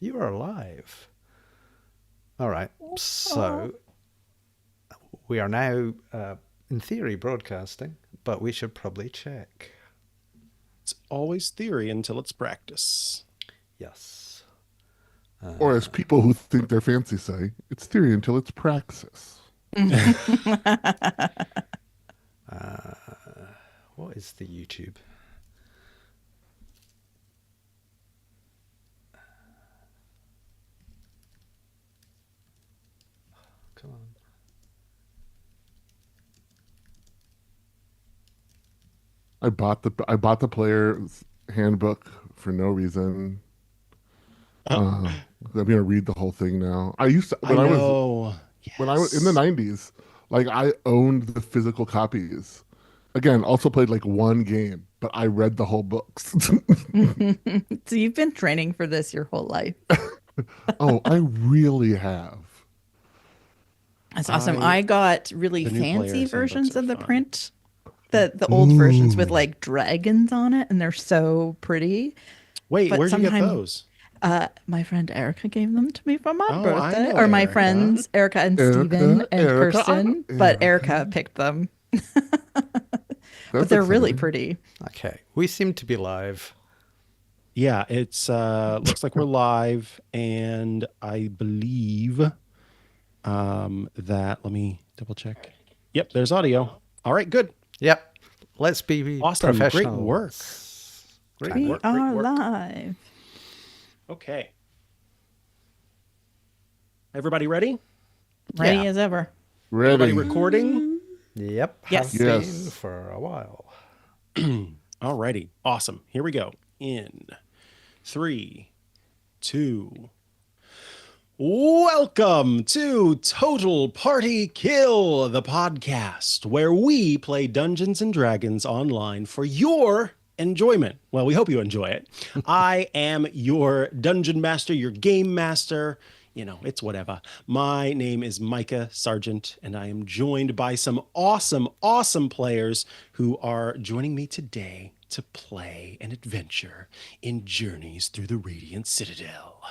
You are alive. All right. So we are now, in theory, broadcasting, but we should probably check. It's always theory until it's practice. Yes. Or as people who think they're fancy say, it's theory until it's praxis. What is the YouTube? Come on. I bought the player's handbook for no reason. I'm gonna read the whole thing now. I used to I know. when I was in the '90s, like I owned the physical copies. Again, also played like one game, but I read the whole books. So you've been training for this your whole life. Oh, I really have. That's awesome. I got really the new fancy player's handbooks versions are of the fun. print, the old versions with Ooh. like dragons on it, and they're so pretty. Wait, But where'd you get sometime- those? My friend Erica gave them to me for my Oh, I birthday, know or my Erica. friends Erica and Erica, Steven and Erica, Kirsten, but Erica. Erica picked them. That's But they're really exciting. pretty. Okay. We seem to be live. Yeah, it's looks like we're live, and I believe that let me double check. Yep, there's audio. All right, good. Yep. Let's be Awesome. Great professional. work. Great We work. are Great work. live. Okay. Everybody ready? Ready Yeah. as ever. Everybody Ready. recording? Yep. Yes. Has Yes. been for a while. Alrighty. Awesome. Here we go. In 3, 2. Welcome to Total Party Kill, the podcast where we play Dungeons and Dragons online for your enjoyment. Well, we hope you enjoy it. I am your dungeon master, your game master. You know, it's whatever. My name is Micah Sargent, and I am joined by some awesome players who are joining me today to play an adventure in Journeys Through the Radiant Citadel.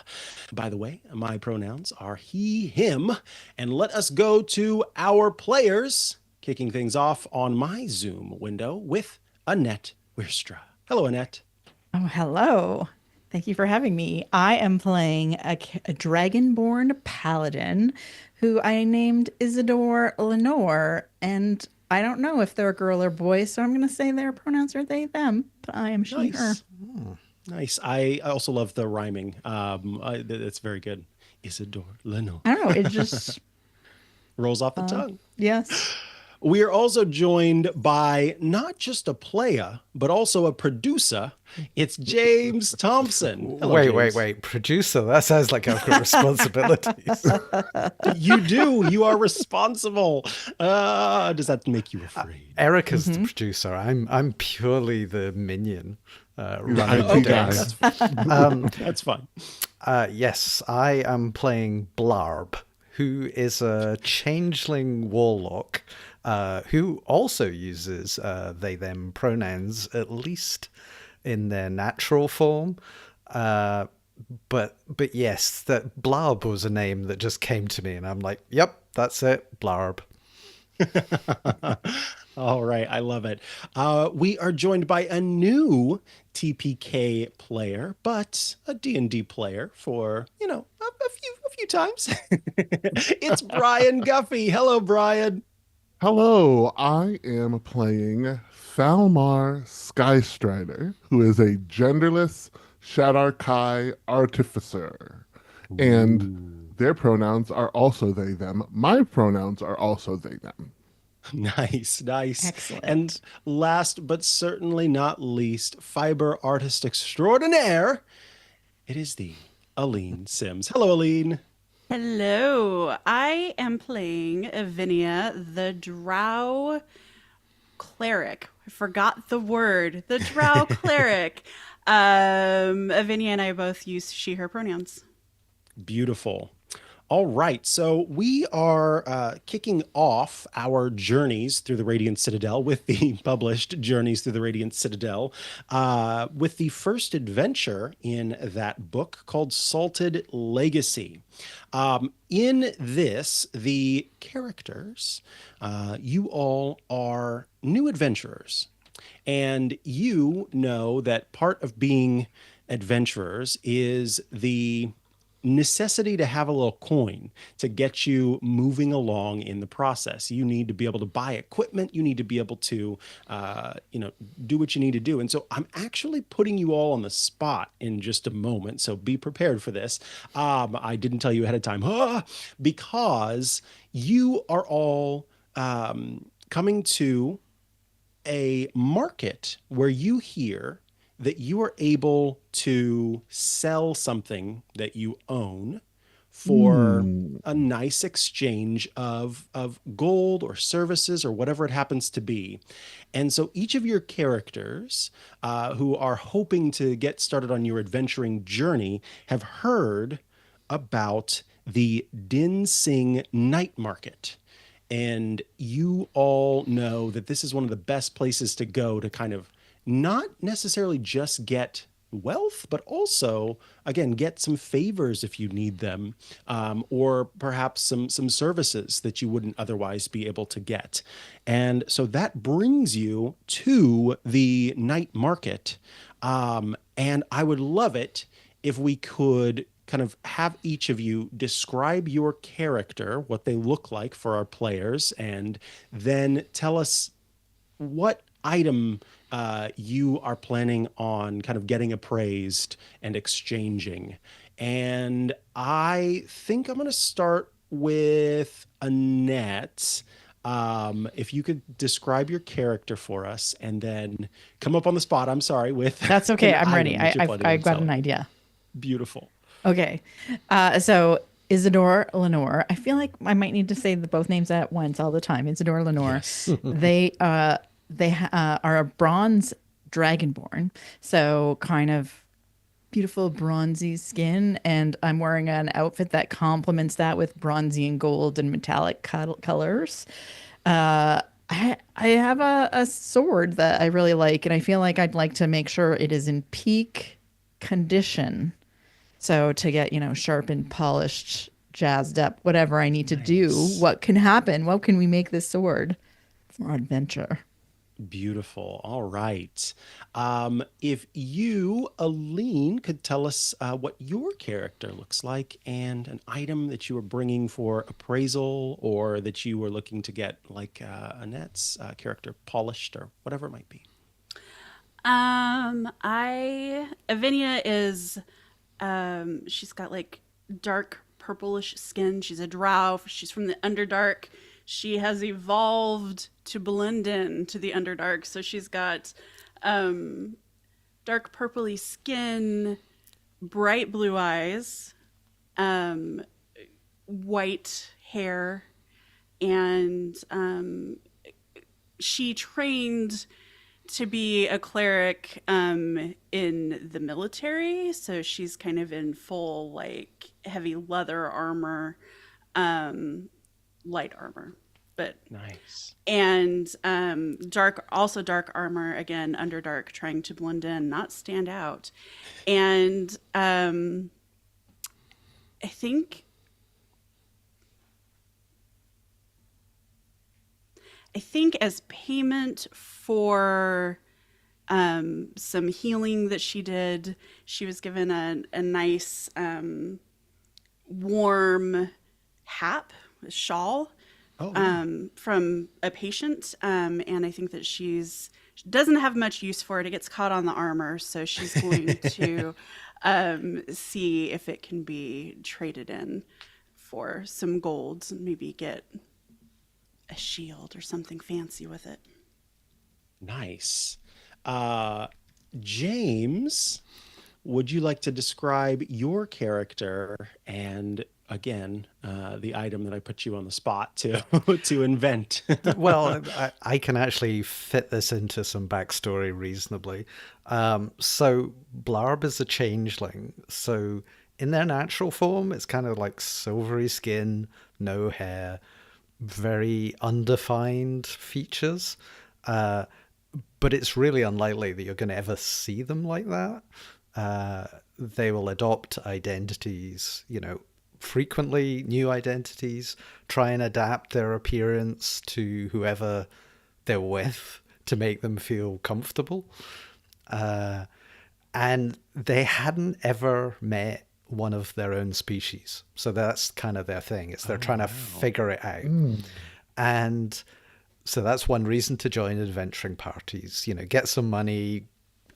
By the way, my pronouns are he, him, and let us go to our players, kicking things off on my Zoom window with Annette Wirstra. Hello, Annette. Oh, hello. Thank you for having me. I am playing a dragonborn paladin who I named Isidore Lenore, and I don't know if they're a girl or boy, so I'm going to say their pronouns are they, them, but I am she, her. Nice. Nice. I also love the rhyming. It's very good. Isidore Lenore. I don't know. It just, Rolls off the tongue. yes. We are also joined by not just a player, but also a producer. It's James Thompson. Hello, James. Wait. Producer, that sounds like I've got responsibilities. You do. You are responsible. Does that make you afraid? Erica's the producer. I'm purely the minion. Running IT the guy. decks. That's fine. Yes, I am playing Blarb, who is a changeling warlock who also uses they them pronouns, at least in their natural form. But yes, that Blarb was a name that just came to me, and I'm like, yep, that's it, Blarb. All right, I love it. We are joined by a new TPK player, but a D&D player for, a few times. It's Brian Guffey. Hello, Brian. Hello, I am playing Thalmar Skystrider, who is a genderless Shadar Kai artificer. And their pronouns are also they, them. My pronouns are also they, them. Nice. Excellent. And last but certainly not least, fiber artist extraordinaire, it is the Aline Sims. Hello, Aline. Hello, I am playing Avinia, the Drow cleric. I forgot the word. The Drow cleric. Avinia and I both use she, her pronouns. Beautiful. All right, so we are kicking off our journeys through the Radiant Citadel with the published Journeys Through the Radiant Citadel, with the first adventure in that book called Salted Legacy. In this, the characters, you all are new adventurers. And you know that part of being adventurers is the necessity to have a little coin to get you moving along in the process. You need to be able to buy equipment. You need to be able to, do what you need to do. And so I'm actually putting you all on the spot in just a moment. So be prepared for this. I didn't tell you ahead of time, because you are all coming to a market where you hear that you are able to sell something that you own for a nice exchange of gold or services or whatever it happens to be. And so each of your characters who are hoping to get started on your adventuring journey have heard about the Din Sing Night Market. And you all know that this is one of the best places to go to kind of not necessarily just get wealth, but also, again, get some favors if you need them, or perhaps some services that you wouldn't otherwise be able to get. And so that brings you to the night market. And I would love it if we could kind of have each of you describe your character, what they look like for our players, and then tell us what item you are planning on kind of getting appraised and exchanging. And I think I'm going to start with Annette. If you could describe your character for us and then come up on the spot, I'm sorry, with That's okay. an I'm ready. item that you're planning on I've got an selling. idea. Beautiful. Okay. So Isidore, Lenore. I feel like I might need to say both names at once all the time. Isidore, Lenore. Yes. They are a bronze dragonborn. So kind of beautiful bronzy skin. And I'm wearing an outfit that complements that with bronzy and gold and metallic colors. I have a sword that I really like. And I feel like I'd like to make sure it is in peak condition. So to get, sharpened, polished, jazzed up, whatever I need to do, what can happen? What can we make this sword for adventure? Beautiful. All right. If you, Aline, could tell us what your character looks like and an item that you were bringing for appraisal or that you were looking to get, like Annette's character, polished or whatever it might be. Avinia is, she's got like dark purplish skin. She's a drow. She's from the Underdark. She has evolved to blend in to the Underdark. So she's got dark purpley skin, bright blue eyes, white hair, and she trained to be a cleric in the military. So she's kind of in full like heavy leather armor, light armor, but Nice. and dark armor again, Underdark, trying to blend in, not stand out. And I think as payment for some healing that she did, she was given a nice warm hap, a shawl, from a patient. And I think that she doesn't have much use for it. It gets caught on the armor, so she's going to see if it can be traded in for some gold, maybe get a shield or something fancy with it. Nice. James, would you like to describe your character and again, the item that I put you on the spot to to invent? Well, I can actually fit this into some backstory reasonably. So Blarb is a changeling. So in their natural form, it's kind of like silvery skin, no hair, very undefined features. But it's really unlikely that you're going to ever see them like that. They will adopt identities, frequently new identities, try and adapt their appearance to whoever they're with to make them feel comfortable. And they hadn't ever met one of their own species. So that's kind of their thing. It's they're trying to figure it out. And so that's one reason to join adventuring parties, get some money,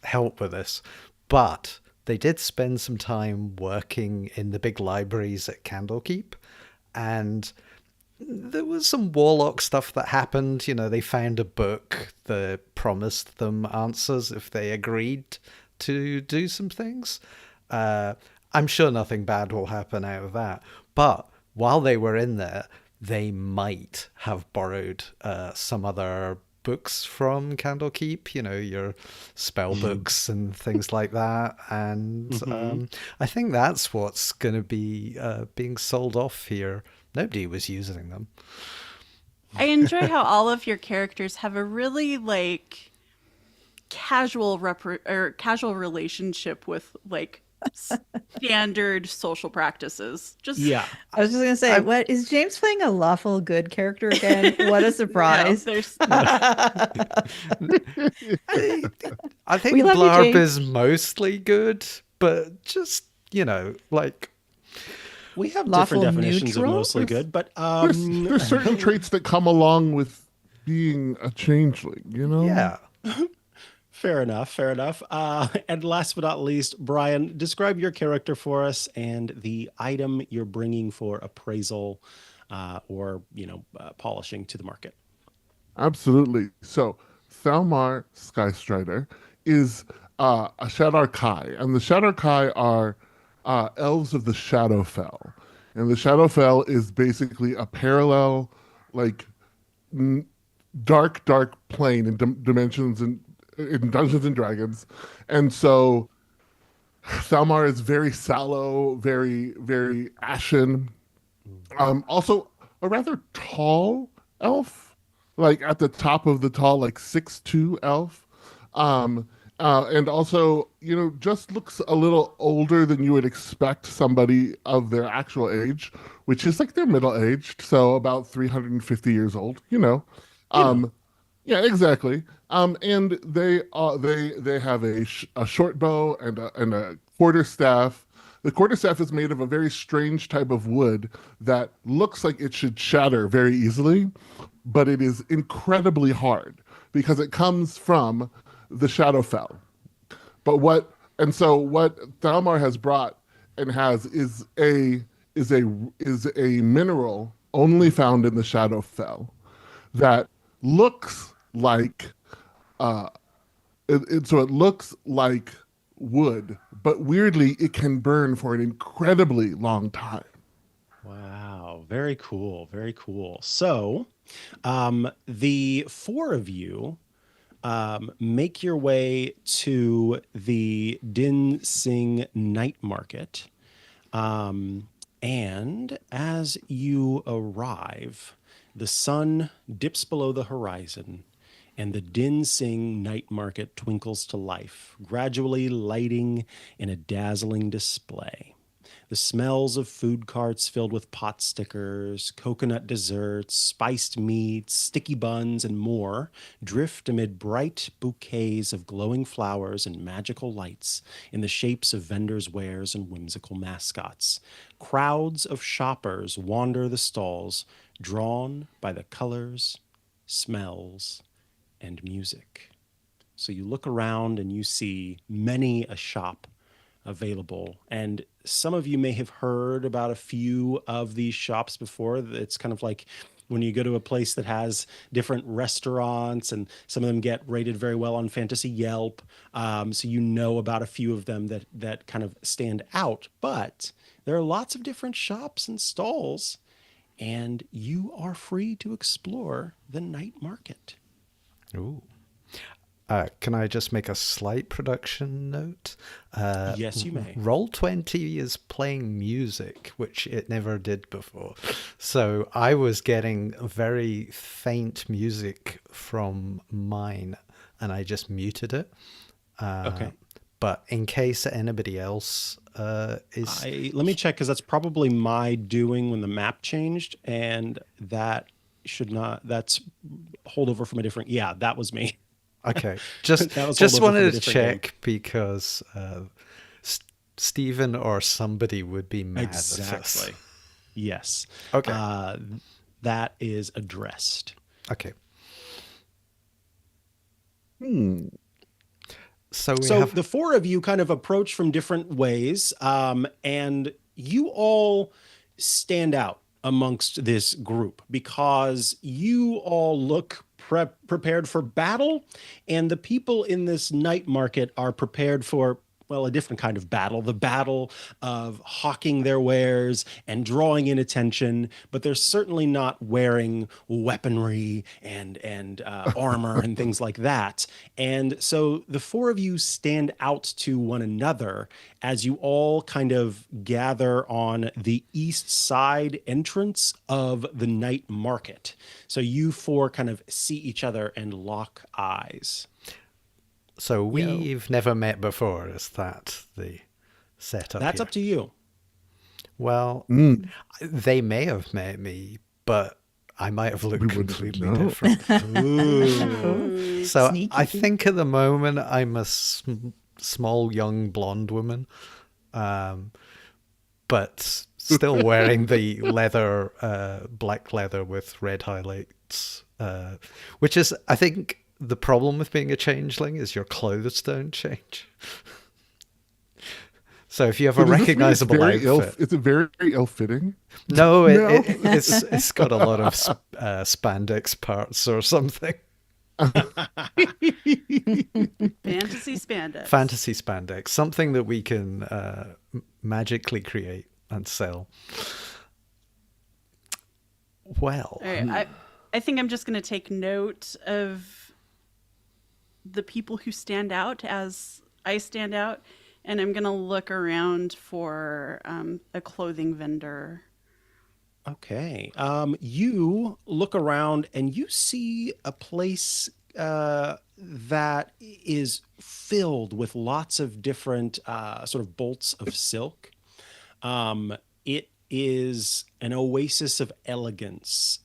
help with this. But they did spend some time working in the big libraries at Candlekeep, and there was some warlock stuff that happened. They found a book that promised them answers if they agreed to do some things. I'm sure nothing bad will happen out of that. But while they were in there, they might have borrowed some other books from Candlekeep, your spell books and things like that. And I think that's what's going to be being sold off here. Nobody was using them. I enjoy how all of your characters have a really casual casual relationship with standard social practices. Just Yeah. I was just gonna say, what is James playing a lawful good character again? What a surprise! there's I think We love you, Blarb James. is mostly good, but just, We have Lawful different definitions neutral? of mostly good, but There's certain traits that come along with being a changeling, yeah. fair enough, fair enough. And last but not least, Brian, describe your character for us and the item you're bringing for appraisal or polishing to the market. Absolutely. So, Thalmar Skystrider is a Shadar Kai, and the Shadar Kai are elves of the Shadowfell. And the Shadowfell is basically a parallel, like, dark plane in dimensions and in Dungeons and Dragons. And so, Thalmar is very sallow, very, very ashen. Also, a rather tall elf, like at the top of the tall, like 6'2" elf. And also, just looks a little older than you would expect somebody of their actual age, which is like they're middle aged, so about 350 years old. Yeah, exactly. And they have a short bow and a quarterstaff. The quarterstaff is made of a very strange type of wood that looks like it should shatter very easily, but it is incredibly hard because it comes from the Shadowfell. What Thalmar has brought and has is a mineral only found in the Shadowfell that looks like it looks like wood, but weirdly it can burn for an incredibly long time. Wow, very cool, very cool. So, the four of you make your way to the Din Sing night market. And as you arrive, the sun dips below the horizon and the Din Sing night market twinkles to life, gradually lighting in a dazzling display. The smells of food carts filled with pot stickers, coconut desserts, spiced meats, sticky buns, and more drift amid bright bouquets of glowing flowers and magical lights in the shapes of vendors' wares and whimsical mascots. Crowds of shoppers wander the stalls, drawn by the colors, smells, and music. So you look around and you see many a shop available. And some of you may have heard about a few of these shops before. It's kind of like when you go to a place that has different restaurants, and some of them get rated very well on Fantasy Yelp. So you know about a few of them that kind of stand out. But there are lots of different shops and stalls, and you are free to explore the night market. Ooh. Can I just make a slight production note? Yes, you may. Roll20 is playing music, which it never did before. So I was getting very faint music from mine, and I just muted it. Okay. But in case anybody else is... Let me check, because that's probably my doing when the map changed, and that should not, that's holdover from a different, yeah, that was me. Okay, just That was just holdover from a wanted to different game. check because Stephen or somebody would be mad at us. Exactly. Yes. Okay. That is addressed. Okay. So we So have the four of you kind of approach from different ways, and you all stand out amongst this group because you all look prepared for battle, and the people in this night market are prepared for, well, a different kind of battle, the battle of hawking their wares and drawing in attention, but they're certainly not wearing weaponry and armor and things like that. And so the four of you stand out to one another as you all kind of gather on the east side entrance of the night market. So you four kind of see each other and lock eyes. so we've never met before. Is that the setup? That's here? up to you. Well, they may have met me, but I might have looked wouldn't completely know. different. So Sneaky. I think at the moment I'm a small young blonde woman, but still wearing the leather, black leather with red highlights, which is, I think, the problem with being a changeling is your clothes don't change. So if you have a Does this mean recognizable outfit, is it very ill-fitting? no, No. it's got a lot of spandex parts or something. Fantasy spandex. Fantasy spandex, something that we can magically create and sell. Well, All right, I think I'm just going to take note of the people who stand out as I stand out, and I'm going to look around for a clothing vendor. Okay. You look around and you see a place that is filled with lots of different sort of bolts of silk. It is an oasis of elegance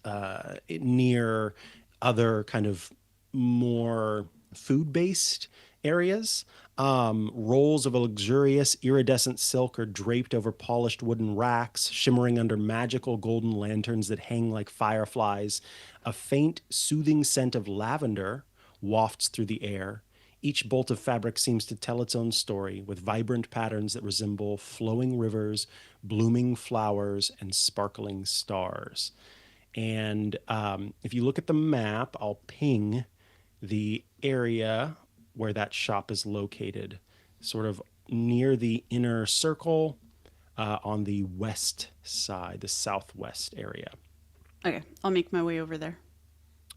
near other kind of more food-based areas. Rolls of a luxurious iridescent silk are draped over polished wooden racks, shimmering under magical golden lanterns that hang like fireflies. A faint, soothing scent of lavender wafts through the air. Each bolt of fabric seems to tell its own story, with vibrant patterns that resemble flowing rivers, blooming flowers, and sparkling stars. And if you look at the map, I'll ping the area where that shop is located, sort of near the inner circle on the west side, the southwest area. Okay, I'll make my way over there.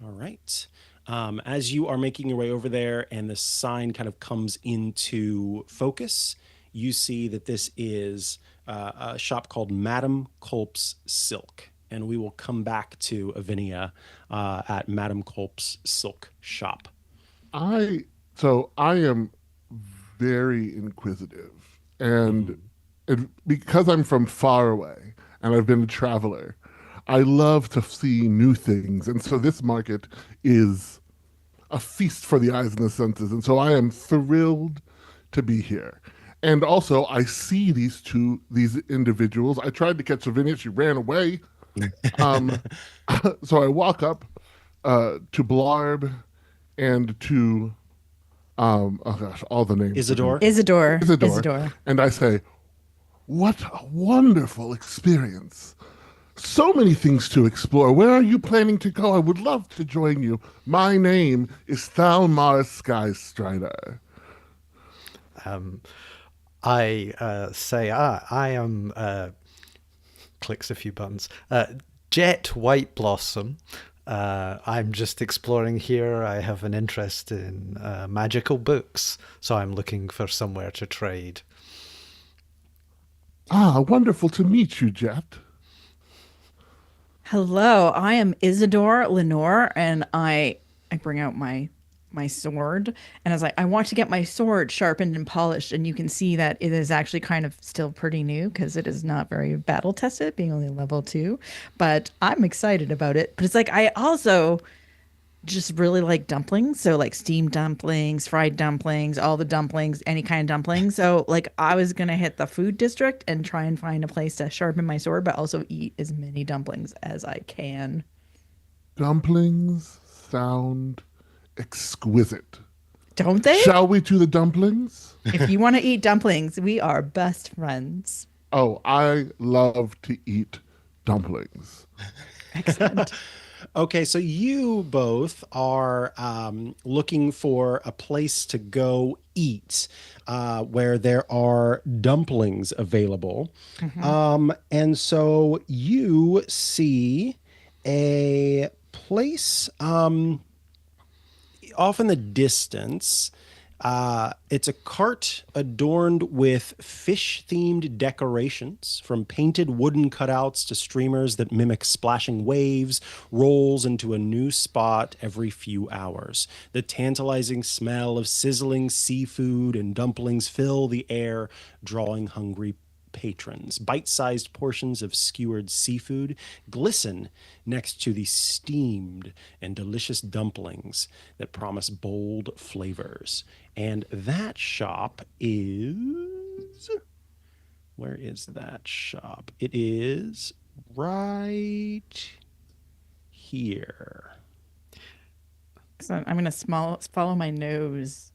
All right. As you are making your way over there and the sign kind of comes into focus, you see that this is a shop called Madame Culp's Silk. And we will come back to Avinia at Madame Culp's Silk Shop. I am very inquisitive, and because I'm from far away and I've been a traveler, I love to see new things, and so this market is a feast for the eyes and the senses, and so I am thrilled to be here. And also, I see these individuals. I tried to catch Lavinia; she ran away. So I walk up to Blarb and to oh gosh, all the names. Isidore. Isidore. And I say, what a wonderful experience. So many things to explore. Where are you planning to go? I would love to join you. My name is Thalmar Skystrider. I say, I am, clicks a few buttons, Jet White Blossom, I'm just exploring here. I have an interest in magical books, so I'm looking for somewhere to trade. Ah, wonderful to meet you, Jet. Hello, I am Isidore Lenore, and I bring out my sword, and I was like, I want to get my sword sharpened and polished, and you can see that it is actually kind of still pretty new because it is not very battle tested, being only level 2. But I'm excited about it. But it's like I also just really like dumplings. So like steamed dumplings, fried dumplings, all the dumplings, any kind of dumplings. So like I was gonna hit the food district and try and find a place to sharpen my sword, but also eat as many dumplings as I can. Dumplings sound exquisite. Don't they? Shall we to the dumplings? If you want to eat dumplings, we are best friends. Oh, I love to eat dumplings. Excellent. Okay, so you both are looking for a place to go eat where there are dumplings available. And so you see a place off in the distance. It's a cart adorned with fish themed decorations, from painted wooden cutouts to streamers that mimic splashing waves, rolls into a new spot every few hours. The tantalizing smell of sizzling seafood and dumplings fill the air, drawing hungry patrons. Bite-sized portions of skewered seafood glisten next to the steamed and delicious dumplings that promise bold flavors. And that shop is... Where is that shop? It is right here. So I'm gonna follow my nose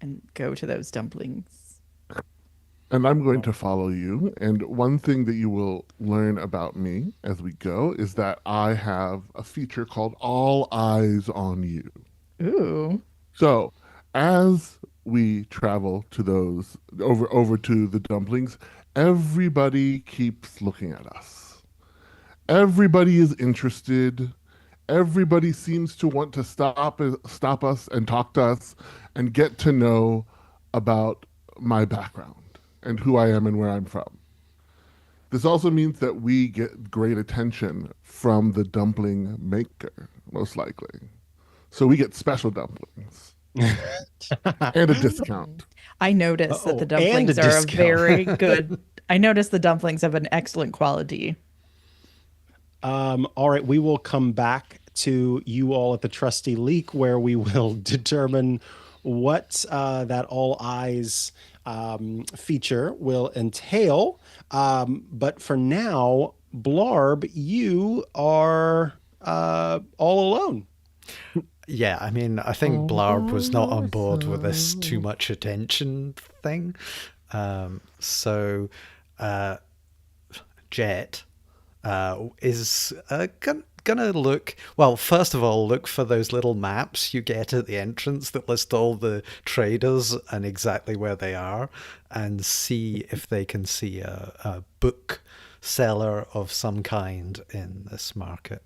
and go to those dumplings. And I'm going to follow you. And one thing that you will learn about me as we go is that I have a feature called All Eyes on You. Ooh. So, as we travel to those over to the dumplings, everybody keeps looking at us. Everybody is interested. Everybody seems to want to stop us and talk to us and get to know about my background and who I am and where I'm from. This also means that we get great attention from the dumpling maker, most likely. So we get special dumplings and a discount. I noticed that the Uh-oh, and a dumplings are a discount. very good. I noticed the dumplings have an excellent quality. All right, we will come back to you all at the Trusty Leak, where we will determine what that all eyes feature will entail. But for now, Blarb, you are all alone. Yeah, I mean, I think Blarb was not on board with this too much attention thing. So, Jet is gonna look. Well, first of all, look for those little maps you get at the entrance that list all the traders and exactly where they are, and see if they can see a book seller of some kind in this market.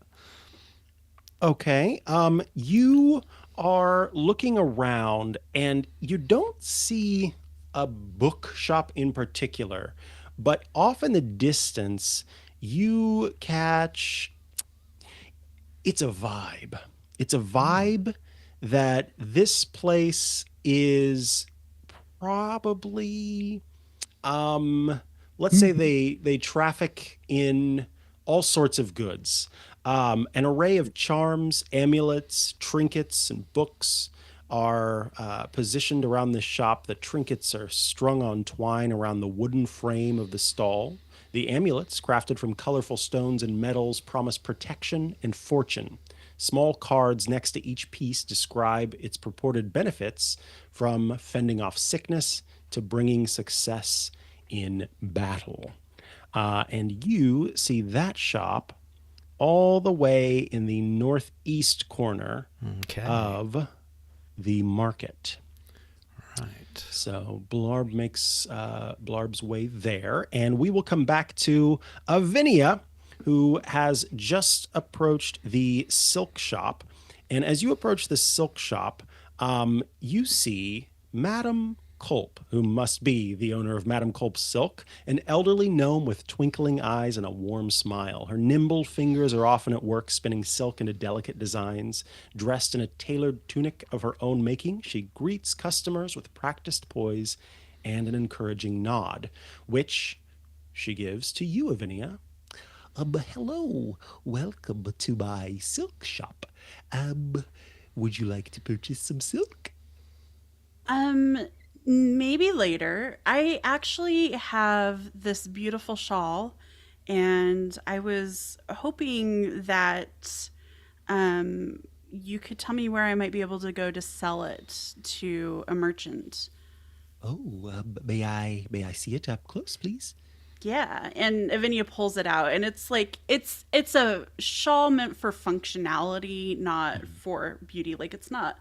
Okay. You are looking around and you don't see a bookshop in particular, but off in the distance, you catch it's a vibe. It's a vibe that this place is probably let's say they traffic in all sorts of goods. An array of charms, amulets, trinkets, and books are positioned around this shop. The trinkets are strung on twine around the wooden frame of the stall. The amulets, crafted from colorful stones and metals, promise protection and fortune. Small cards next to each piece describe its purported benefits, from fending off sickness to bringing success in battle. And you see that shop all the way in the northeast corner Okay. of the market. Right. So Blarb makes Blarb's way there, and we will come back to Avinia, who has just approached the silk shop. And as you approach the silk shop, you see Madame Culp, who must be the owner of Madame Culp's Silk, an elderly gnome with twinkling eyes and a warm smile. Her nimble fingers are often at work spinning silk into delicate designs. Dressed in a tailored tunic of her own making, she greets customers with practiced poise and an encouraging nod, which she gives to you, Avinia. Hello, welcome to my silk shop. Would you like to purchase some silk? Um, Maybe later. I actually have this beautiful shawl, and I was hoping that you could tell me where I might be able to go to sell it to a merchant. Oh, may I see it up close, please? Yeah, and Avinia pulls it out, and it's like it's a shawl meant for functionality, not for beauty. Like it's not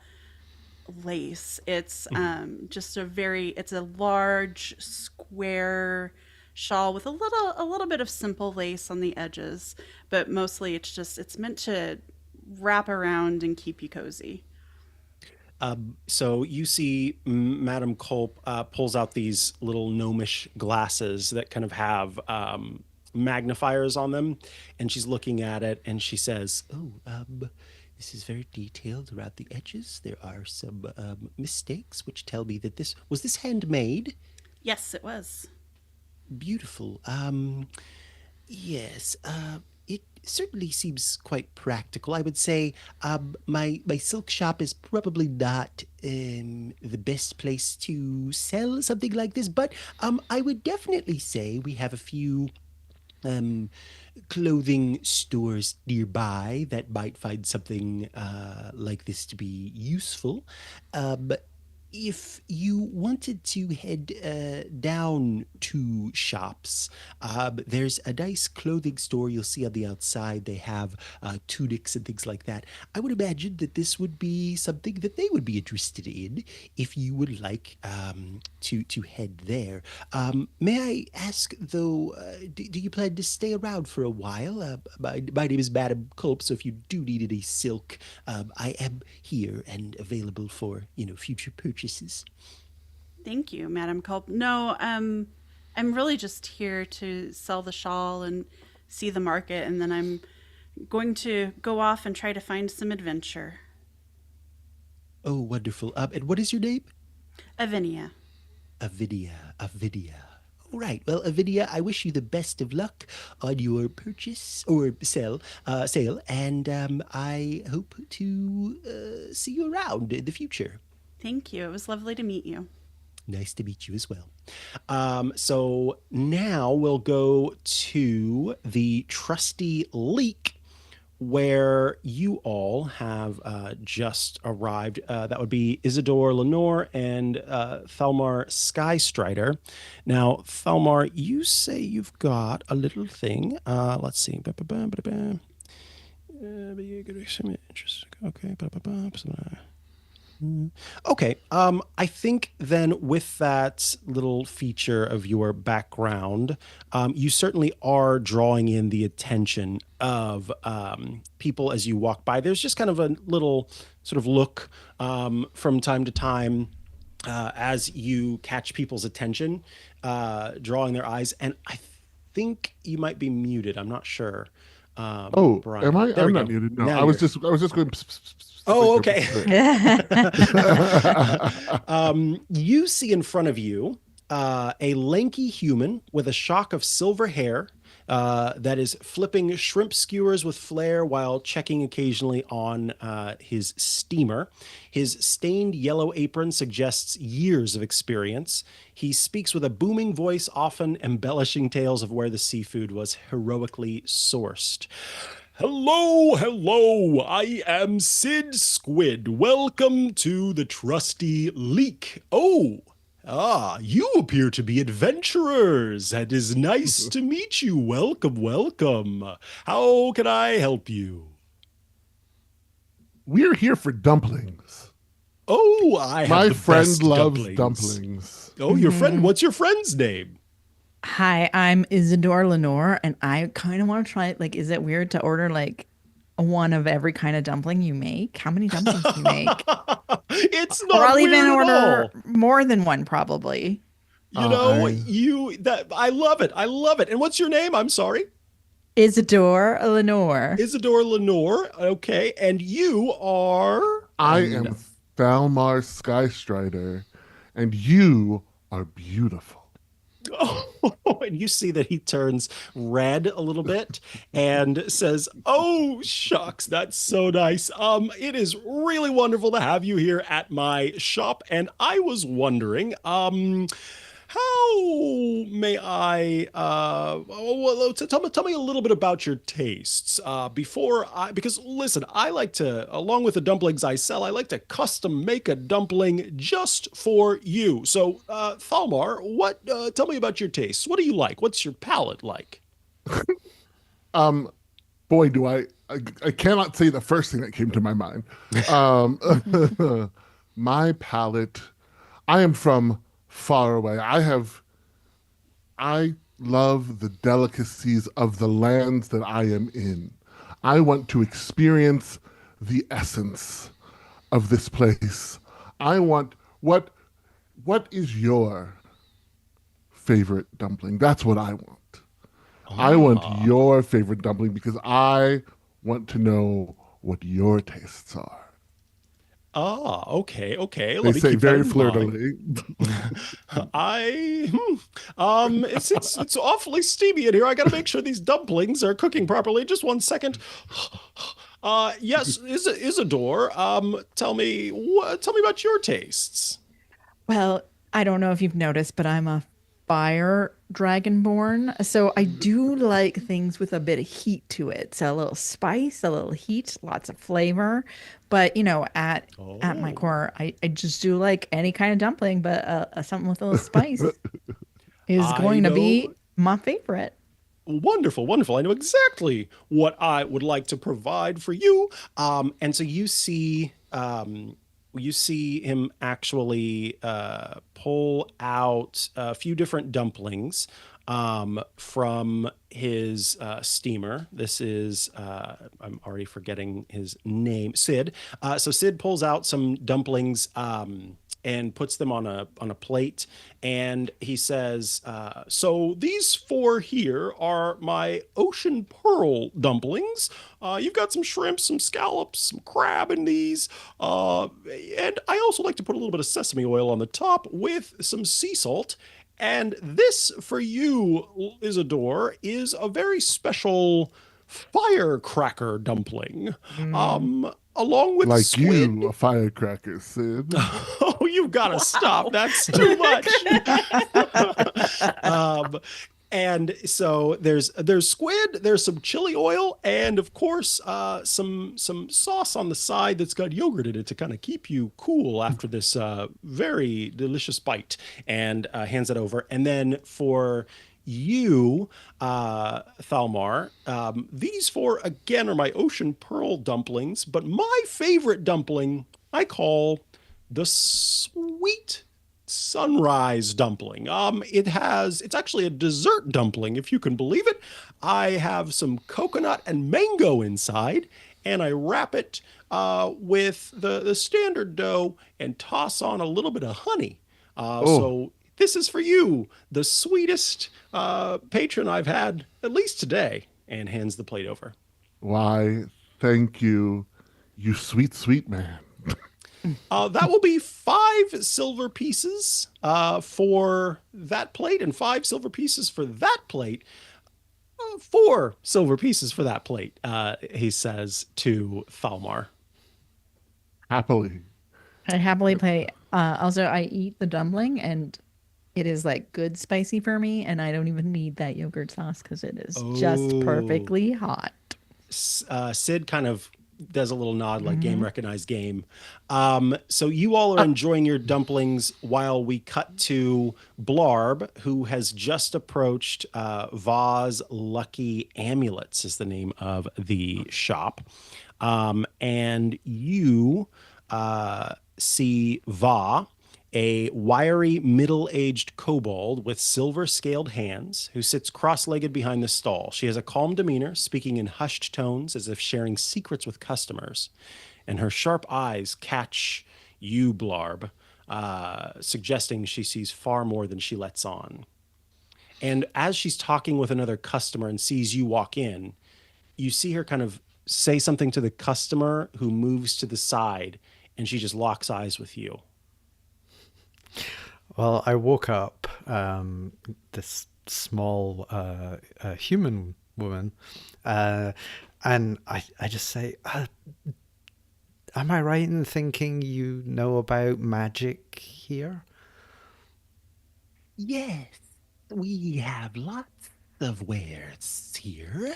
lace. It's just it's a large square shawl with a little bit of simple lace on the edges, but mostly it's meant to wrap around and keep you cozy. So you see Madame Culp pulls out these little gnomish glasses that kind of have magnifiers on them, and she's looking at it and she says, "Oh, this is very detailed around the edges. There are some mistakes which tell me that this handmade. Yes, it was. Beautiful. Yes, it certainly seems quite practical. I would say my silk shop is probably not the best place to sell something like this, but I would definitely say we have a few um, clothing stores nearby that might find something like this to be useful. But if you wanted to head down to shops, there's a nice clothing store you'll see on the outside. They have tunics and things like that. I would imagine that this would be something that they would be interested in if you would like to head there. May I ask, though, do you plan to stay around for a while? My name is Madam Culp, so if you do need any silk, I am here and available for future purchases. Thank you, Madam Culp. No, I'm really just here to sell the shawl and see the market, and then I'm going to go off and try to find some adventure. Oh, wonderful. And what is your name? Avinia. Avidia. All right. Well, Avidia, I wish you the best of luck on your purchase or sale, and I hope to see you around in the future. Thank you. It was lovely to meet you. Nice to meet you as well. So now we'll go to the trusty leak where you all have just arrived. That would be Isidore Lenore and Thalmar Skystrider. Now, Thalmar, you say you've got a little thing. Let's see. Okay. Okay. I think then with that little feature of your background, you certainly are drawing in the attention of people as you walk by. There's just kind of a little sort of look from time to time as you catch people's attention, drawing their eyes. And I think you might be muted. I'm not sure. Oh, Brian. am I? There I'm we not go. muted. No, Now I was you're- just going. Pss, pss, pss, pss, Oh, like okay. You see in front of you a lanky human with a shock of silver hair that is flipping shrimp skewers with flair while checking occasionally on his steamer. His stained yellow apron suggests years of experience. He speaks with a booming voice, often embellishing tales of where the seafood was heroically sourced. Hello, I am Sid Squid. Welcome to the Trusty Leak. You appear to be adventurers. It is nice to meet you. Welcome. How can I help you? We're here for dumplings. Oh, I have My the friend best loves dumplings. dumplings. Oh, your friend, what's your friend's name? Hi, I'm Isidore Lenore, and I kind of want to try, like, is it weird to order like one of every kind of dumpling you make? How many dumplings do you make? It's Or not I'll even weird at order all. more than one, probably. You know, I I love it. I love it. And what's your name? I'm sorry. Isidore Lenore. Isidore Lenore. Okay. And you are I am Thalmar Skystrider, and you are beautiful. oh, and you see that he turns red a little bit and says, "Oh, shucks, that's so nice. It is really wonderful to have you here at my shop, and I was wondering, how may I tell me a little bit about your tastes before I because listen, I like to along with the dumplings I sell, I like to custom make a dumpling just for you. So, Thalmar, what tell me about your tastes. What do you like? What's your palate like? Um, Boy, do I cannot say the first thing that came to my mind. Um, my palate. I am from far away. I love the delicacies of the lands that I am in. I want to experience the essence of this place. I want what is your favorite dumpling? That's what I want. I want Ah. your favorite dumpling because I want to know what your tastes are. Ah, okay, okay. They Let me say keep that very in mind. flirtily. It's awfully steamy in here. I got to make sure these dumplings are cooking properly. Just one second. Yes, Isidore. Tell me about your tastes. Well, I don't know if you've noticed, but I'm a fire dragonborn. So I do like things with a bit of heat to it. So a little spice, a little heat, lots of flavor. But at my Oh, core, I just do like any kind of dumpling, but something with a little spice is I going to know. be my favorite. Wonderful, wonderful. I know exactly what I would like to provide for you. And so you see him actually pull out a few different dumplings from his steamer. This is I'm already forgetting his name, Sid. So Sid pulls out some dumplings. And puts them on a plate, and he says, "So these four here are my ocean pearl dumplings. You've got some shrimp, some scallops, some crab in these, and I also like to put a little bit of sesame oil on the top with some sea salt. And this for you, Isidore, is a very special firecracker dumpling, Mm. along with Like you, squid." a firecracker, Sid. Oh, you've got to stop. Wow. That's too much. um, and so there's squid, there's some chili oil, and of course some sauce on the side that's got yogurt in it to kind of keep you cool after this very delicious bite. And hands it over. And then for you, Thalmar, these four again are my ocean pearl dumplings, but my favorite dumpling I call the sweet sunrise dumpling. It's actually a dessert dumpling, if you can believe it. I have some coconut and mango inside, and I wrap it with the standard dough and toss on a little bit of honey. Oh, So this is for you, the sweetest patron I've had at least today. And hands the plate over. why, thank you, you sweet, sweet man. That will be five silver pieces for that plate, and five silver pieces for that plate. Four silver pieces for that plate, he says to Thalmar. Happily. I happily play. Also, I eat the dumpling and it is like good spicy for me, and I don't even need that yogurt sauce because it is just Oh, perfectly hot. Sid kind of does a little nod like game Hmm. recognized game. So you all are Uh, enjoying your dumplings while we cut to Blarb, who has just approached Va's Lucky Amulets is the name of the shop. And you see Va, a wiry, middle-aged kobold with silver-scaled hands who sits cross-legged behind the stall. She has a calm demeanor, speaking in hushed tones as if sharing secrets with customers, and her sharp eyes catch you, Blarb, suggesting she sees far more than she lets on. And as she's talking with another customer and sees you walk in, you see her kind of say something to the customer who moves to the side, and she just locks eyes with you. Well, I woke up this small human woman, and I just say, am I right in thinking you know about magic here? Yes, we have lots of wares here.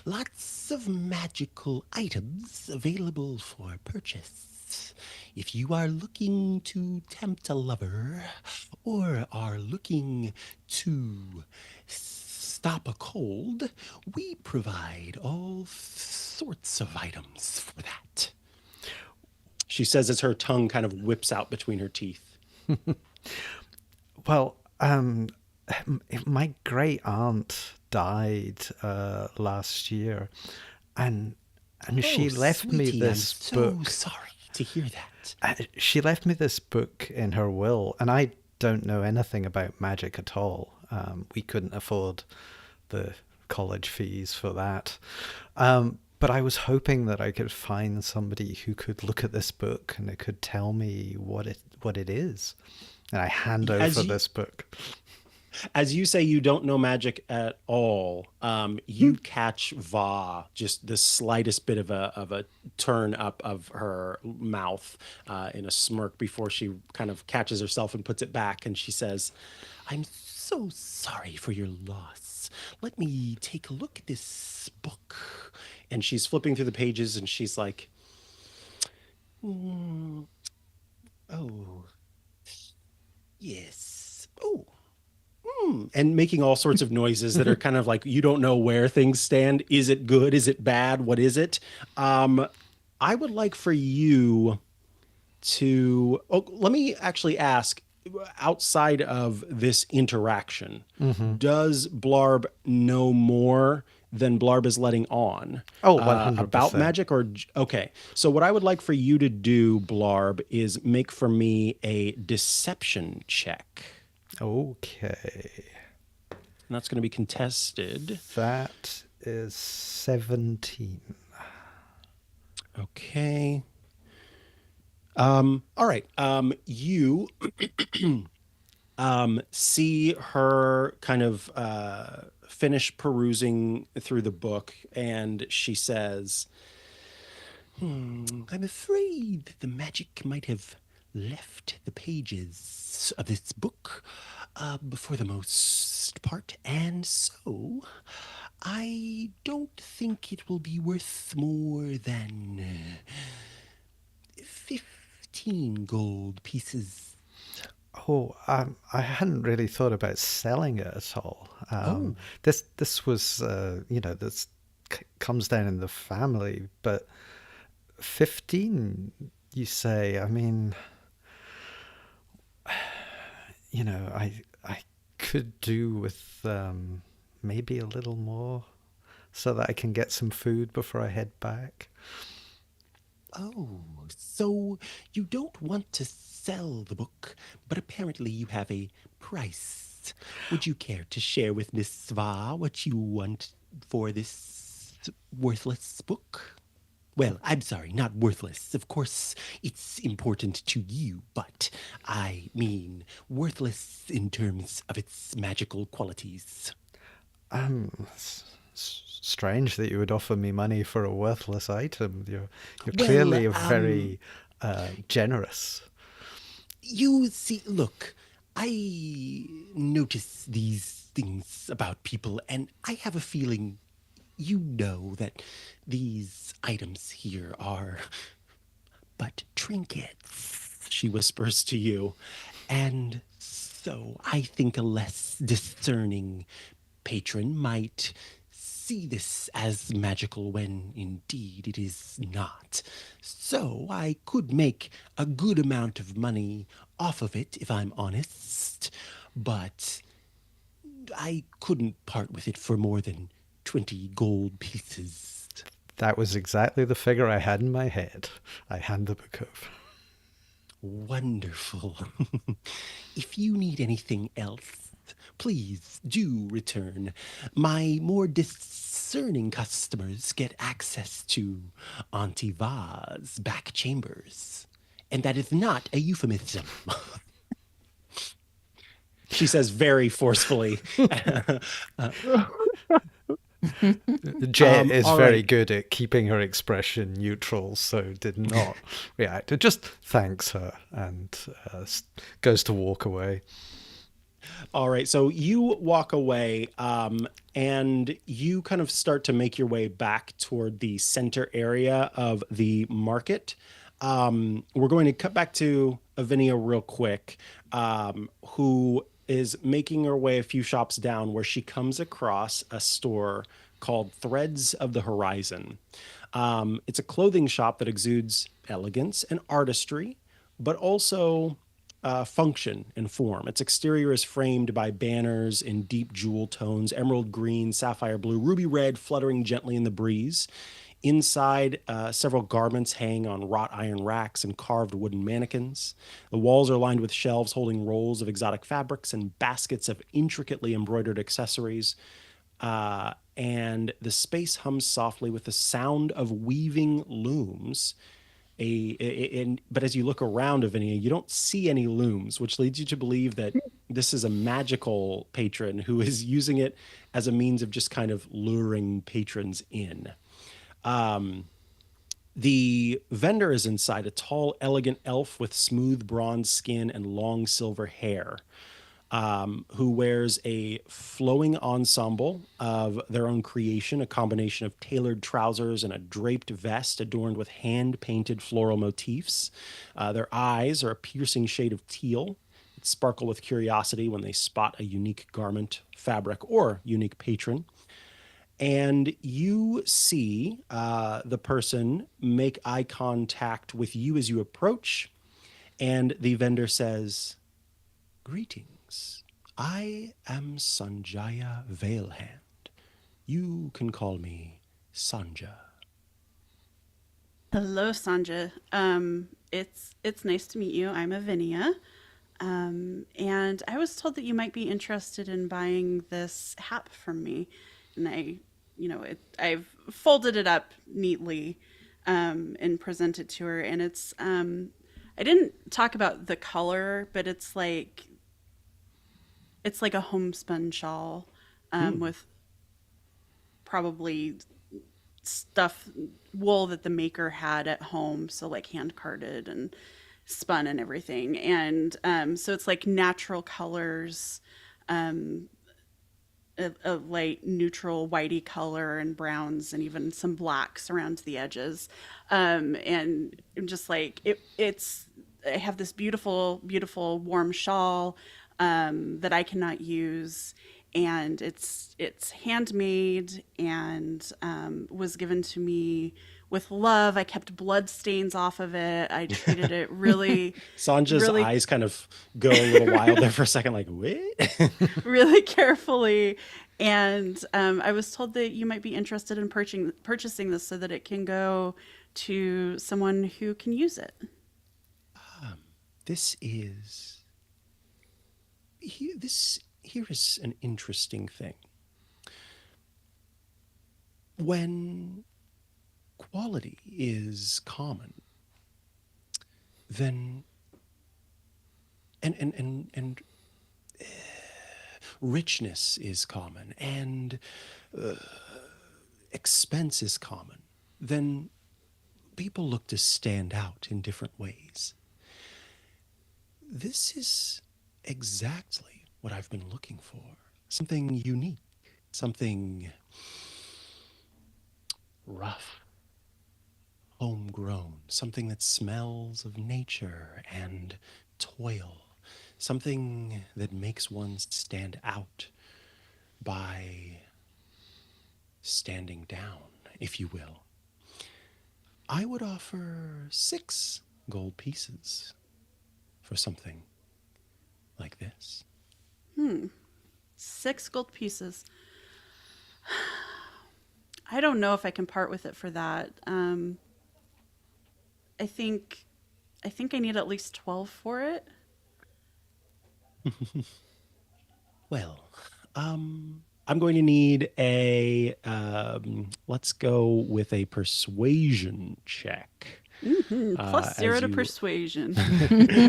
Lots of magical items available for purchase. If you are looking to tempt a lover or are looking to stop a cold, we provide all sorts of items for that. She says as her tongue kind of whips out between her teeth. Well, my great aunt died last year, and she left me sweetie, this I'm book. so sorry to hear that. She left me this book in her will, and I don't know anything about magic at all. We couldn't afford the college fees for that. But I was hoping that I could find somebody who could look at this book and it could tell me what it is. And I hand over this book. As you say, you don't know magic at all. You catch Va just the slightest bit of a turn up of her mouth in a smirk before she kind of catches herself and puts it back. And she says, I'm so sorry for your loss. Let me take a look at this book. and she's flipping through the pages and she's like, Oh, yes. Oh, and making all sorts of noises that are kind of like, you don't know where things stand. Is it good? Is it bad? What is it? I would like for you to, let me actually ask, outside of this interaction, does Blarb know more than Blarb is letting on Oh, 100%. about magic? Or okay, so what I would like for you to do, Blarb, is make for me a deception check. Okay. And that's going to be contested. That is 17. Okay. All right. You see her kind of finish perusing through the book, and she says, I'm afraid that the magic might have left the pages of this book for the most part, and so I don't think it will be worth more than 15 gold pieces. Oh, I hadn't really thought about selling it at all. This was, this comes down in the family, but 15, you say? I mean, I could do with maybe a little more so that I can get some food before I head back. Oh, so you don't want to sell the book, but apparently you have a price. Would you care to share with Miss Sva what you want for this worthless book? Well, I'm sorry, not worthless. Of course, it's important to you, but I mean worthless in terms of its magical qualities. Strange that you would offer me money for a worthless item. You're Well, clearly very generous. You see, look, I notice these things about people, and I have a feeling you know that these items here are but trinkets, she whispers to you, and so I think a less discerning patron might see this as magical when indeed it is not. So I could make a good amount of money off of it if I'm honest, but I couldn't part with it for more than 20 gold pieces. That was exactly the figure I had in my head. I hand the book over. Wonderful. If you need anything else, please do return. My more discerning customers get access to Auntie Va's back chambers. And that is not a euphemism. She says very forcefully. Jet is All very right. good at keeping her expression neutral, so did not react. It just thanks her and goes to walk away. All right. So you walk away and you kind of start to make your way back toward the center area of the market. We're going to cut back to Avinia real quick, who is making her way a few shops down where she comes across a store called Threads of the Horizon. It's a clothing shop that exudes elegance and artistry, but also function and form. Its exterior is framed by banners in deep jewel tones, emerald green, sapphire blue, ruby red, fluttering gently in the breeze. Inside, several garments hang on wrought iron racks and carved wooden mannequins. The walls are lined with shelves holding rolls of exotic fabrics and baskets of intricately embroidered accessories. And the space hums softly with the sound of weaving looms. But as you look around, Avinia, you don't see any looms, which leads you to believe that this is a magical patron who is using it as a means of just kind of luring patrons in. The vendor is inside, a tall, elegant elf with smooth bronze skin and long silver hair, who wears a flowing ensemble of their own creation, a combination of tailored trousers and a draped vest adorned with hand-painted floral motifs. Their eyes are a piercing shade of teal that sparkle with curiosity when they spot a unique garment, fabric, or unique patron. And you see the person make eye contact with you as you approach, and the vendor says, "Greetings. I am Sanjaya Veilhand. You can call me Sanja." Hello, Sanja. It's nice to meet you. I'm Avinia. And I was told that you might be interested in buying this hat from me. And I've folded it up neatly and presented to her. And I didn't talk about the color, but it's like a homespun shawl with probably stuff wool that the maker had at home, so like hand carded and spun and everything. And so it's like natural colors, a light neutral whitey color and browns and even some blacks around the edges. And just like it's I have this beautiful, beautiful warm shawl that I cannot use, and it's handmade and was given to me with love. I kept blood stains off of it. I treated it really, Sanja's really, eyes kind of go a little wild there for a second, like, what? really carefully. And I was told that you might be interested in purchasing this so that it can go to someone who can use it. This is. Here is an interesting thing. When quality is common, then and richness is common, and expense is common, then people look to stand out in different ways. This is exactly what I've been looking for. Something unique, something rough, homegrown, something that smells of nature and toil, something that makes one stand out by standing down, if you will, I would offer 6 gold pieces for something like this. 6 gold pieces. I don't know if I can part with it for that. I think I need at least 12 for it. Well, I'm going to need a, let's go with a persuasion check. Plus 0 As to you persuasion.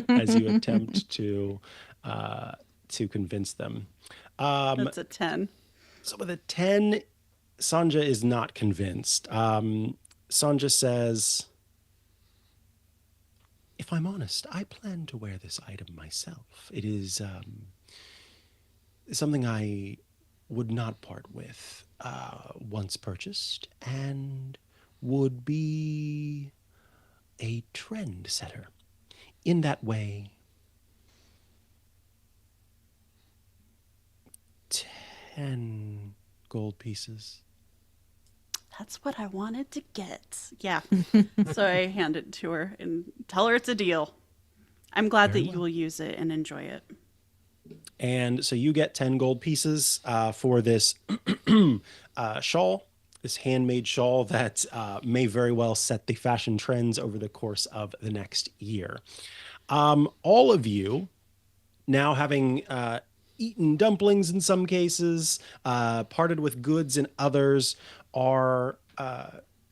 as you attempt to convince them. That's a 10. So with a 10, Sanja is not convinced. Sanja says, if I'm honest, I plan to wear this item myself. It is something I would not part with once purchased and would be a trend setter. In that way, 10 gold pieces. That's what I wanted to get. Yeah. So I hand it to her and tell her it's a deal. I'm glad Very that you well. will use it and enjoy it. And so you get 10 gold pieces for this shawl, this handmade shawl that may very well set the fashion trends over the course of the next year. All of you, now having eaten dumplings in some cases, parted with goods in others, are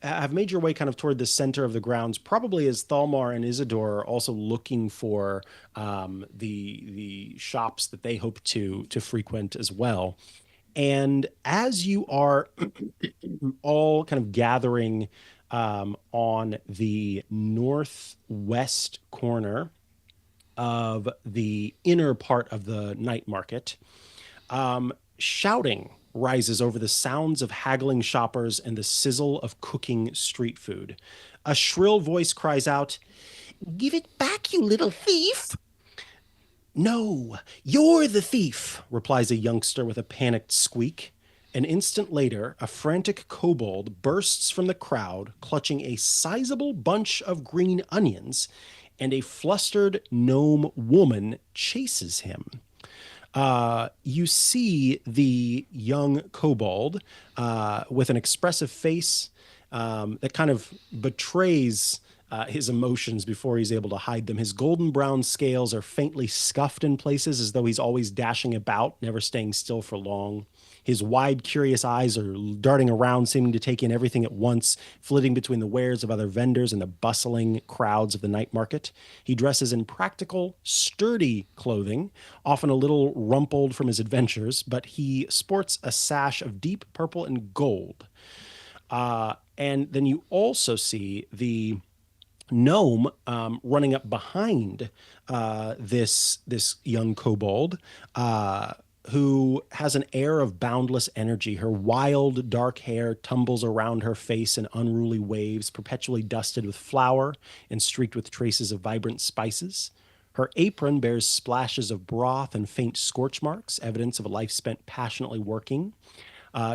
have made your way kind of toward the center of the grounds, probably as Thalmar and Isidore are also looking for the shops that they hope to frequent as well. And as you are all kind of gathering on the northwest corner of the inner part of the night market, shouting rises over the sounds of haggling shoppers and the sizzle of cooking street food. A shrill voice cries out, "Give it back, you little thief!" "No, you're the thief," replies a youngster with a panicked squeak. An instant later, a frantic kobold bursts from the crowd, clutching a sizable bunch of green onions, and a flustered gnome woman chases him. You see the young kobold with an expressive face that kind of betrays his emotions before he's able to hide them. His golden brown scales are faintly scuffed in places as though he's always dashing about, never staying still for long. His wide, curious eyes are darting around, seeming to take in everything at once, flitting between the wares of other vendors and the bustling crowds of the night market. He dresses in practical, sturdy clothing, often a little rumpled from his adventures, but he sports a sash of deep purple and gold. And then you also see the gnome running up behind this young kobold, who has an air of boundless energy. Her wild, dark hair tumbles around her face in unruly waves, perpetually dusted with flour and streaked with traces of vibrant spices. Her apron bears splashes of broth and faint scorch marks, evidence of a life spent passionately working.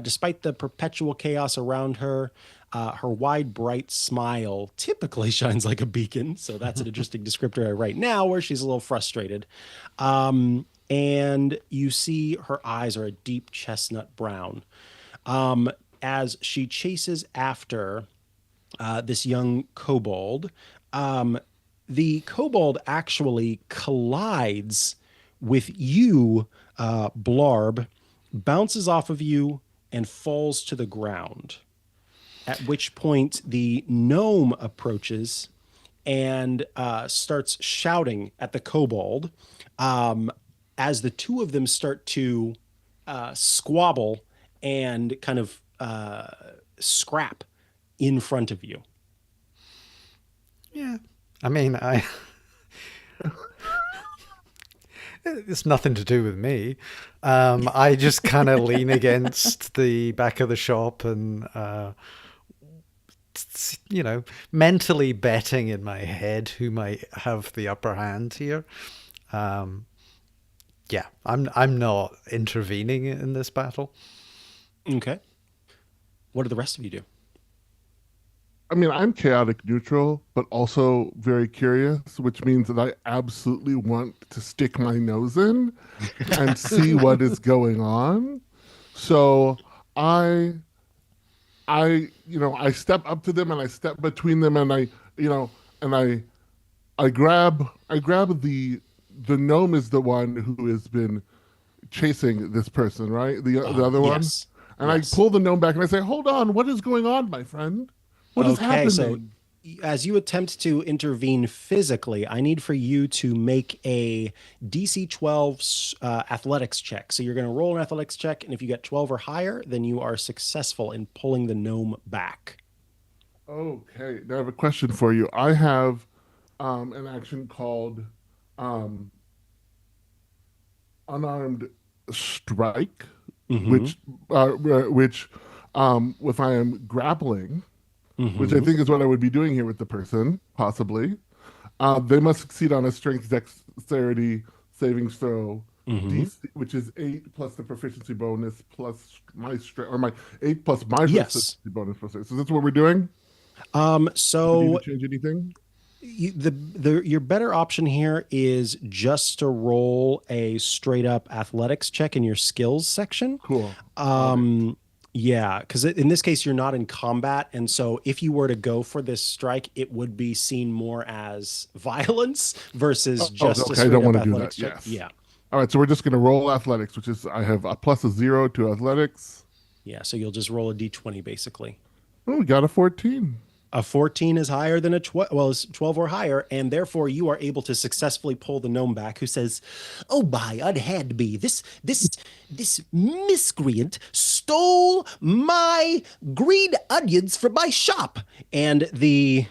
Despite the perpetual chaos around her, her wide, bright smile typically shines like a beacon. So that's an interesting descriptor right now, where she's a little frustrated. And you see her eyes are a deep chestnut brown. As she chases after this young kobold, the kobold actually collides with you, Blarb, bounces off of you, and falls to the ground. At which point the gnome approaches and starts shouting at the kobold as the two of them start to squabble and kind of scrap in front of you. Yeah. I mean, it's nothing to do with me. I just kind of lean against the back of the shop and, mentally betting in my head who might have the upper hand here. I'm not intervening in this battle. Okay. what do the rest of you do? I mean, I'm chaotic neutral, but also very curious, which means that I absolutely want to stick my nose in and see what is going on. So I I step up to them and I step between them and you know, and I grab the gnome is the one who has been chasing this person, right? The other one. Yes. And I Yes. pull the gnome back and I say, "Hold on, what is going on, my friend? What is Okay, so happening?" as you attempt to intervene physically, I need for you to make a DC 12 athletics check. So you're going to roll an athletics check, and if you get 12 or higher, then you are successful in pulling the gnome back. Okay, now I have a question for you. I have an action called um, unarmed strike, Mm-hmm. which if I am grappling, which I Mm-hmm. think is what I would be doing here with the person, possibly, they must succeed on a strength dexterity savings throw. Mm-hmm. DC, which is 8 plus the proficiency bonus plus my strength, or my 8 plus my proficiency Yes. bonus plus 8. So that's what we're doing. Do we need to So change anything? your better option here is just to roll a straight up athletics check in your skills section. Cool. Got it. Um, yeah, because in this case you're not in combat, and so if you were to go for this strike, it would be seen more as violence versus Oh, just a okay. I straight don't up want to do that. athletics check. Yes. Yeah, All right. So we're just going to roll athletics, which is I have a plus a 0 to athletics. yeah. So you'll just roll a d20 basically. Oh, we got a 14. A 14 is higher than a 12, well, it's 12 or higher, and therefore you are able to successfully pull the gnome back, who says, "Oh, by unhand me, this miscreant stole my green onions from my shop." And the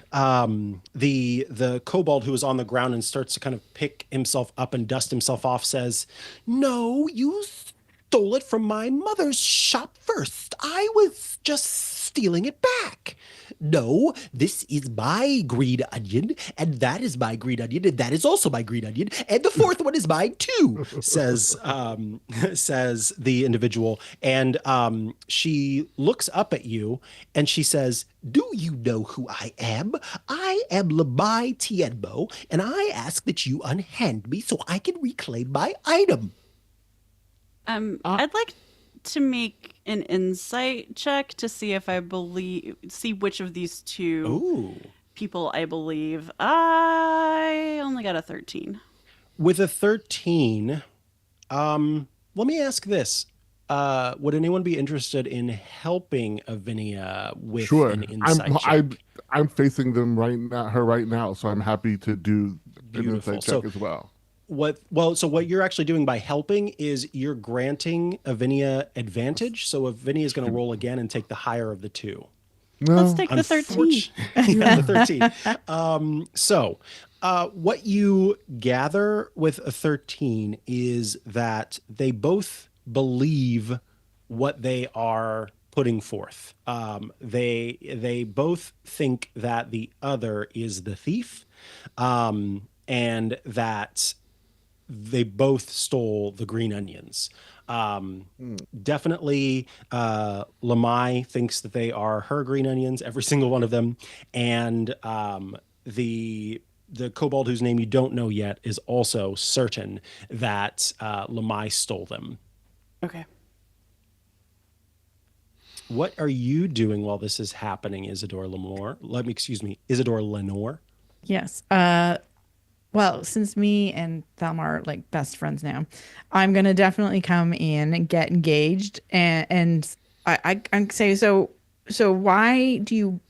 kobold who is on the ground and starts to kind of pick himself up and dust himself off says, "No, you stole it from my mother's shop first. I was just stealing it back. No, this is my green onion, and that is my green onion, and that is also my green onion, and the fourth one is mine too," says says the individual. And she looks up at you and she says, "Do you know who I am? I am Lamai Tienbo, and I ask that you unhand me so I can reclaim my item." Uh, I'd like to make an insight check to see if I see which of these two Oh. people I believe. I only got a 13. With a 13, let me ask this. Would anyone be interested in helping Avinia with sure. an insight I'm check? facing them right now, her right now, so I'm happy to do an Beautiful. insight check as well. So what you're actually doing by helping is you're granting Avinia advantage. So Avinia is going to roll again and take the higher of the two. Let's No. take the 13. Unfortunately, yeah, the 13. What you gather with a 13 is that they both believe what they are putting forth. They both think that the other is the thief, and that they both stole the green onions. Definitely, Lamai thinks that they are her green onions, every single one of them, and the kobold whose name you don't know yet is also certain that Lamai stole them. Okay. What are you doing while this is happening, Isidore Lenore? Yes. Well, since me and Thelma are like best friends now, I'm gonna definitely come in and get engaged, and I say so. So why do you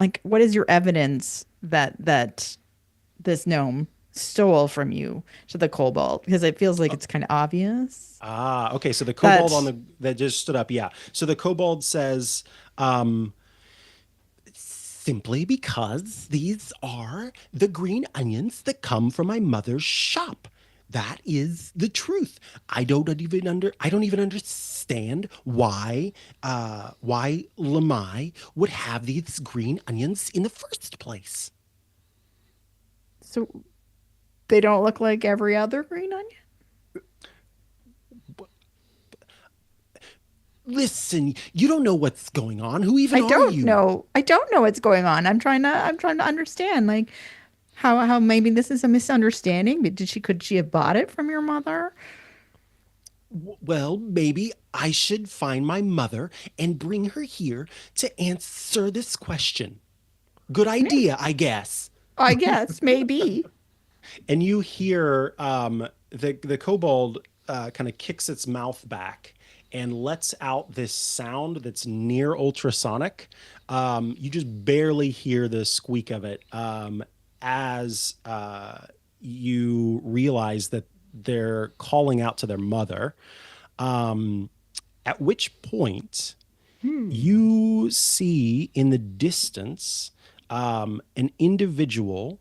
like, what is your evidence that this gnome stole from you to the kobold? Because it feels like it's kind of obvious Ah, okay. So the kobold that that just stood up, yeah. So the kobold says, um, "Simply because these are the green onions that come from my mother's shop. That is the truth. I don't even understand why Lamai would have these green onions in the first place." so they don't look like every other green onion. Listen, you don't know what's going on. Who even I are don't you? know. I don't know what's going on. I'm trying to understand like how maybe this is a misunderstanding. But could she have bought it from your mother? Well, maybe I should find my mother and bring her here to answer this question. Good Yeah, idea, I guess. I guess maybe. And you hear the kobold kind of kicks its mouth back and lets out this sound that's near ultrasonic. You just barely hear the squeak of it as you realize that they're calling out to their mother. Um, at which point you see in the distance an individual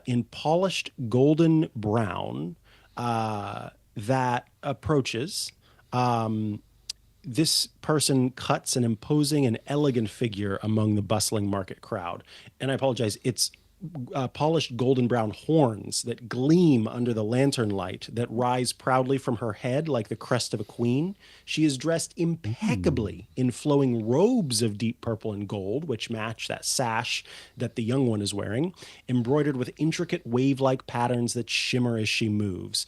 in polished golden brown that approaches. Um, this person cuts an imposing and elegant figure among the bustling market crowd. And I apologize, it's polished golden brown horns that gleam under the lantern light that rise proudly from her head like the crest of a queen. She is dressed impeccably in flowing robes of deep purple and gold, which match that sash that the young one is wearing, embroidered with intricate wave like patterns that shimmer as she moves.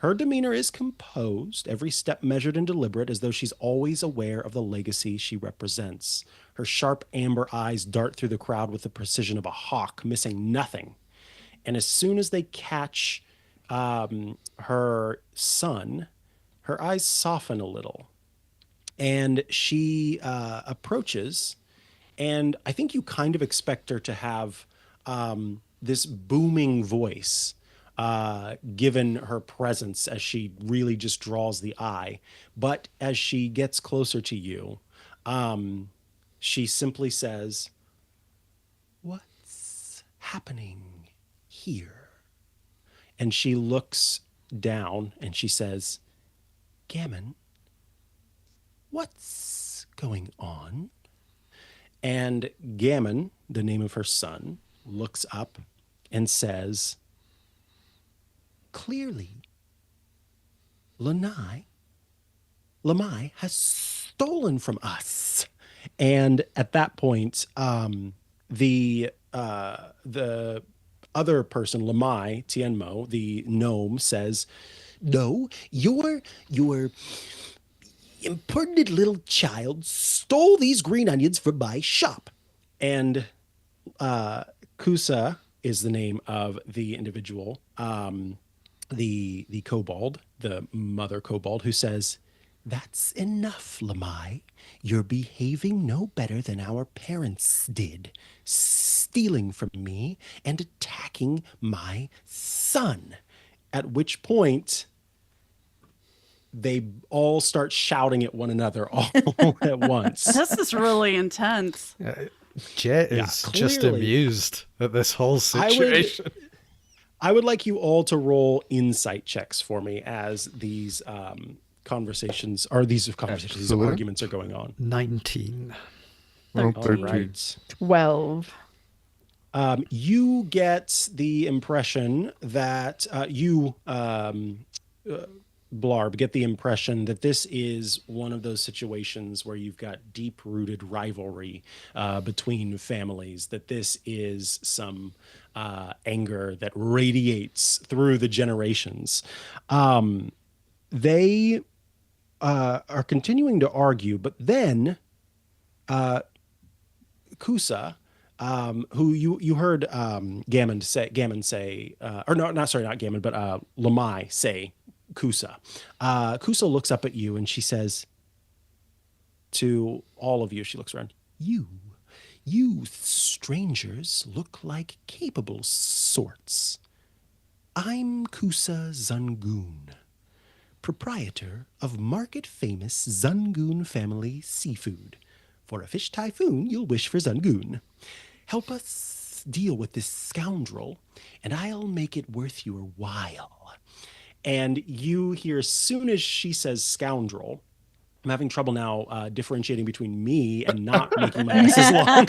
Her demeanor is composed, every step measured and deliberate, as though she's always aware of the legacy she represents. Her sharp amber eyes dart through the crowd with the precision of a hawk, missing nothing. And as soon as they catch her son, her eyes soften a little. And she approaches, and I think you kind of expect her to have this booming voice, given her presence as she really just draws the eye. But as she gets closer to you, she simply says, "What's happening here?" And she looks down and she says, "Gammon, what's going on?" And Gammon, the name of her son, looks up and says, "Clearly, Lanai, Lamai has stolen from us." And at that point, the other person, Lamai Tianmo, the gnome, says, "No, your impertinent little child stole these green onions from my shop." And Kusa is the name of the individual, the kobold, the mother kobold, who says, "That's enough, Lamai. You're behaving no better than our parents did, stealing from me and attacking my son." At which point, they all start shouting at one another all at once. This is really intense. Jet Yeah, is just clearly. amused at this whole I would situation. I would like you all to roll insight checks for me as these conversations, these Excellent. arguments are going on. 19. Well, 13. 13. Right. 12. You get the impression that Blarb, get the impression that this is one of those situations where you've got deep-rooted rivalry between families, that this is some anger that radiates through the generations. They are continuing to argue, but then Kusa, who you heard Gammon say, or no, not sorry, not Gammon, but Lamai say Kusa. Kusa looks up at you and she says to all of you, she looks around, you strangers look like capable sorts. I'm Kusa Zungoon, proprietor of market-famous Zungoon family seafood. For a fish typhoon, you'll wish for Zungoon. Help us deal with this scoundrel, and I'll make it worth your while. And you hear, as soon as she says scoundrel, I'm having trouble now differentiating between me and not making my S's long.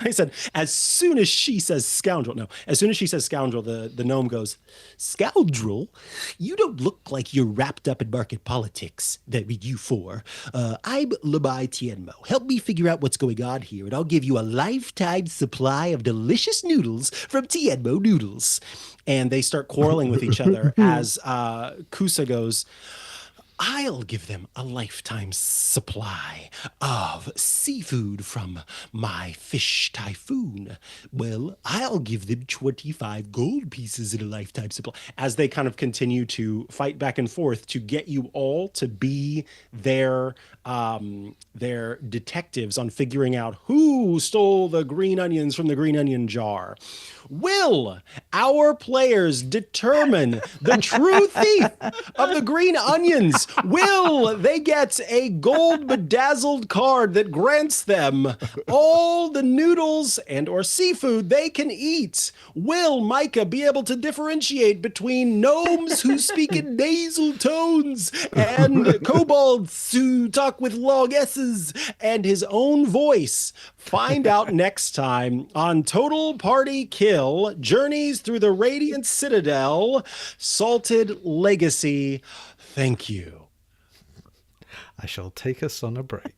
I said, as soon as she says scoundrel, no, as soon as she says scoundrel, the gnome goes, scoundrel? You don't look like you're wrapped up in market politics. That you for. I'm Labai Tienmo. Help me figure out what's going on here, and I'll give you a lifetime supply of delicious noodles from Tienmo Noodles. And they start quarreling with each other as Kusa goes, I'll give them a lifetime supply of seafood from my fish typhoon. Well, I'll give them 25 gold pieces in a lifetime supply. As they kind of continue to fight back and forth to get you all to be their detectives on figuring out who stole the green onions from the green onion jar. Will our players determine the true thief of the green onions? Will they get a gold bedazzled card that grants them all the noodles and or seafood they can eat? Will Micah be able to differentiate between gnomes who speak in nasal tones and kobolds who talk with long S's and his own voice? Find out next time on Total Party Kill, Journeys Through the Radiant Citadel, Salted Legacy. Thank you. I shall take us on a break.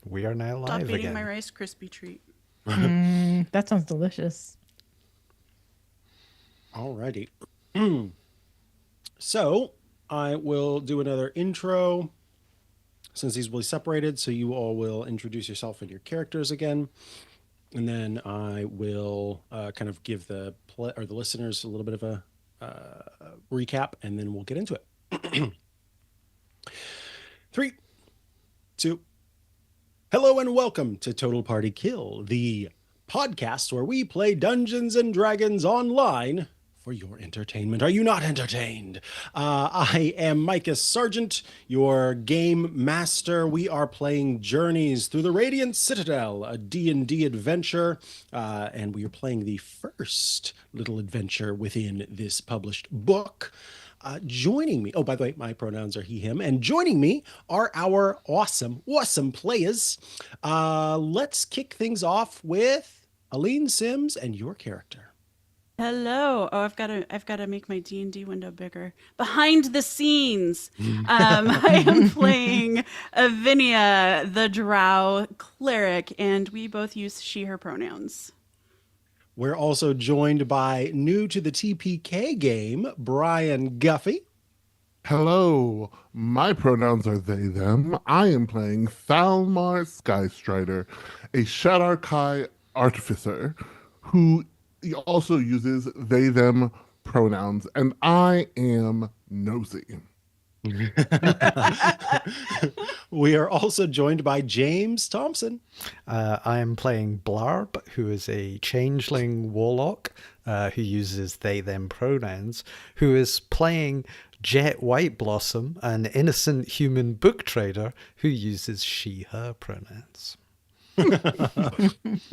We are now Stop live eating my again. Rice Krispie treat. That sounds delicious. Alrighty. So I will do another intro since these will be separated. So you all will introduce yourself and your characters again. And then I will kind of give the listeners a little bit of a recap, and then we'll get into it. 3, 2. Hello and welcome to Total Party Kill, the podcast where we play Dungeons and Dragons online for your entertainment. Are you not entertained? I am Micah Sargent, your game master. We are playing Journeys Through the Radiant Citadel, a D&D adventure, and we are playing the first little adventure within this published book. Joining me, oh, by the way, my pronouns are he, him, and joining me are our awesome players. Let's kick things off with Aline Sims and your character. Hello. Oh, I've got to make my D&D window bigger. Behind the scenes, I am playing Avinia, the Drow cleric, and we both use she/her pronouns. We're also joined by new to the TPK game, Brian Guffey. Hello, my pronouns are they, them. I am playing Thalmar Skystrider, a Shadarkai artificer who also uses they, them pronouns, and I am nosy. We are also joined by James Thompson. I am playing Blarb, who is a changeling warlock who uses they, them pronouns, who is playing Jet Whiteblossom, an innocent human book trader who uses she, her pronouns.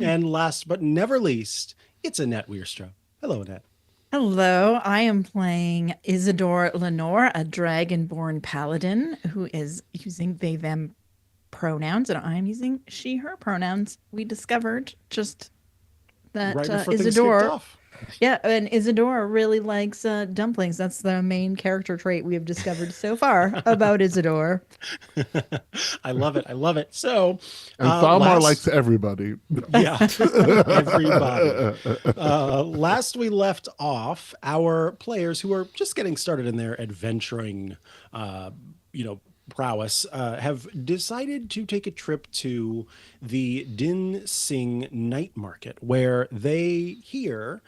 And last but never least, it's Annette Weirstro. Hello, Annette. Hello, I am playing Isidore Lenore, a dragonborn paladin who is using they, them pronouns, and I am using she, her pronouns. We discovered just that Right before things kicked Isidore, off. yeah, and Isidore really likes dumplings. That's the main character trait we have discovered so far about Isidore. I love it. So, And Thalmar likes everybody. Yeah, everybody. Last we left off, our players who are just getting started in their adventuring, prowess, have decided to take a trip to the Din Sing night market, where they hear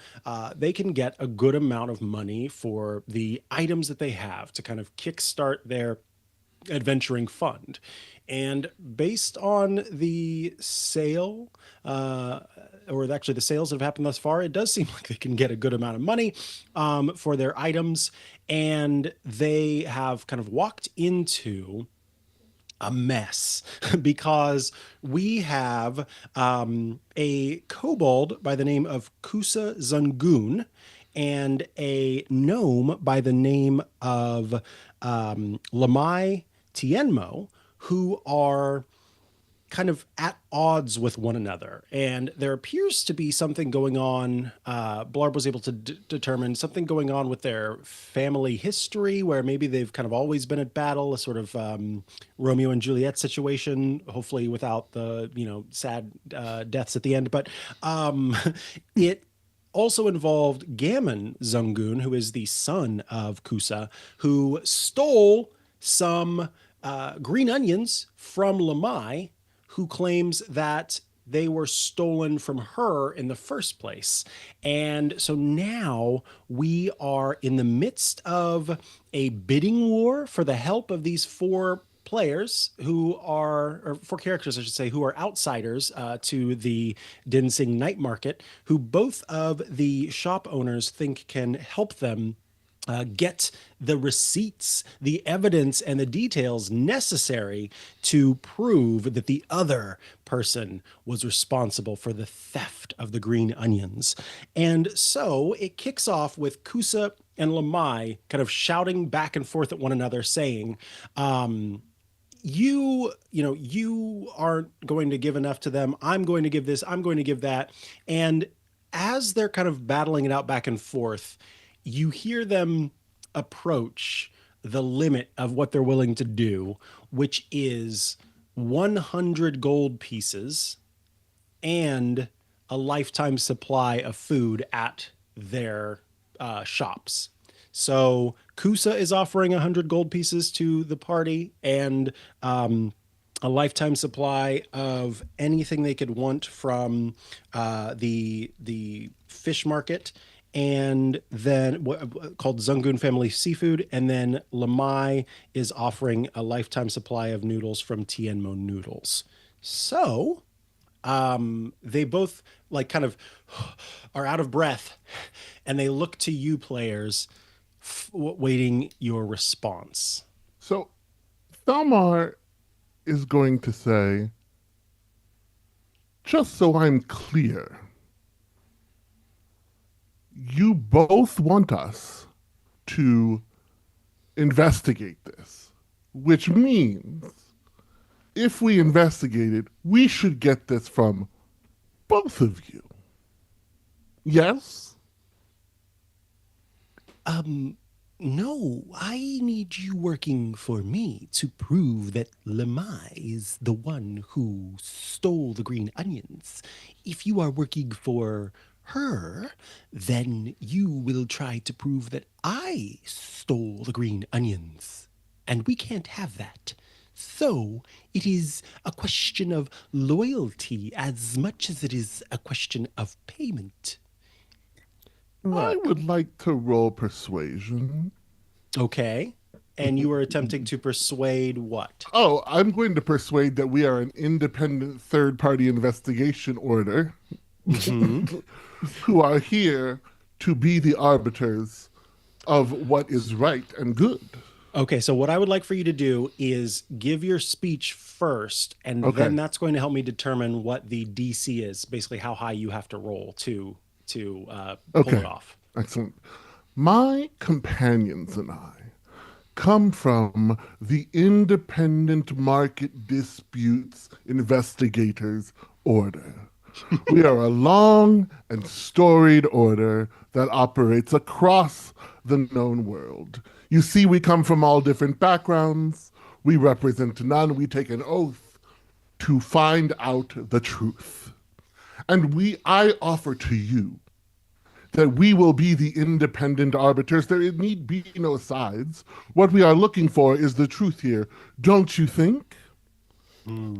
they can get a good amount of money for the items that they have to kind of kickstart their adventuring fund. And based on the sale, or actually the sales that have happened thus far, it does seem like they can get a good amount of money for their items. And they have kind of walked into a mess because we have a kobold by the name of Kusa Zungun and a gnome by the name of Lamai Tienmo, who are kind of at odds with one another. And there appears to be something going on. Blarb was able to determine something going on with their family history, where maybe they've kind of always been at battle, a sort of Romeo and Juliet situation, hopefully without the, sad deaths at the end. But it also involved Gammon Zungun, who is the son of Kusa, who stole some green onions from Lamai, who claims that they were stolen from her in the first place. And so now we are in the midst of a bidding war for the help of these four players who are, or four characters, I should say, who are outsiders to the Din Sing night market, who both of the shop owners think can help them get the receipts, the evidence, and the details necessary to prove that the other person was responsible for the theft of the green onions. And so it kicks off with Kusa and Lamai kind of shouting back and forth at one another, saying, you aren't going to give enough to them. I'm going to give this. I'm going to give that. And as they're kind of battling it out back and forth, you hear them approach the limit of what they're willing to do, which is 100 gold pieces and a lifetime supply of food at their shops. So Kusa is offering 100 gold pieces to the party and a lifetime supply of anything they could want from the fish market, and then called Zungun Family Seafood, and then Lamai is offering a lifetime supply of noodles from Tianmo Noodles. So they both like kind of are out of breath, and they look to you players, waiting your response. So Thalmar is going to say, just so I'm clear, you both want us to investigate this, which means if we investigate it, we should get this from both of you. Yes? No, I need you working for me to prove that Lemai is the one who stole the green onions. If you are working for her, then you will try to prove that I stole the green onions. And we can't have that. So it is a question of loyalty as much as it is a question of payment. I Look, would like to roll persuasion. Okay. And you are attempting to persuade what? Oh, I'm going to persuade that we are an independent third party investigation order who are here to be the arbiters of what is right and good. Okay, so what I would like for you to do is give your speech first, and Okay. then that's going to help me determine what the DC is, basically how high you have to roll to pull Okay. it off. Excellent. My companions and I come from the Independent Market Disputes Investigators Order. We are a long and storied order that operates across the known world. You see, we come from all different backgrounds. We represent none. We take an oath to find out the truth. And I offer to you that we will be the independent arbiters. There need be no sides. What we are looking for is the truth here. Don't you think?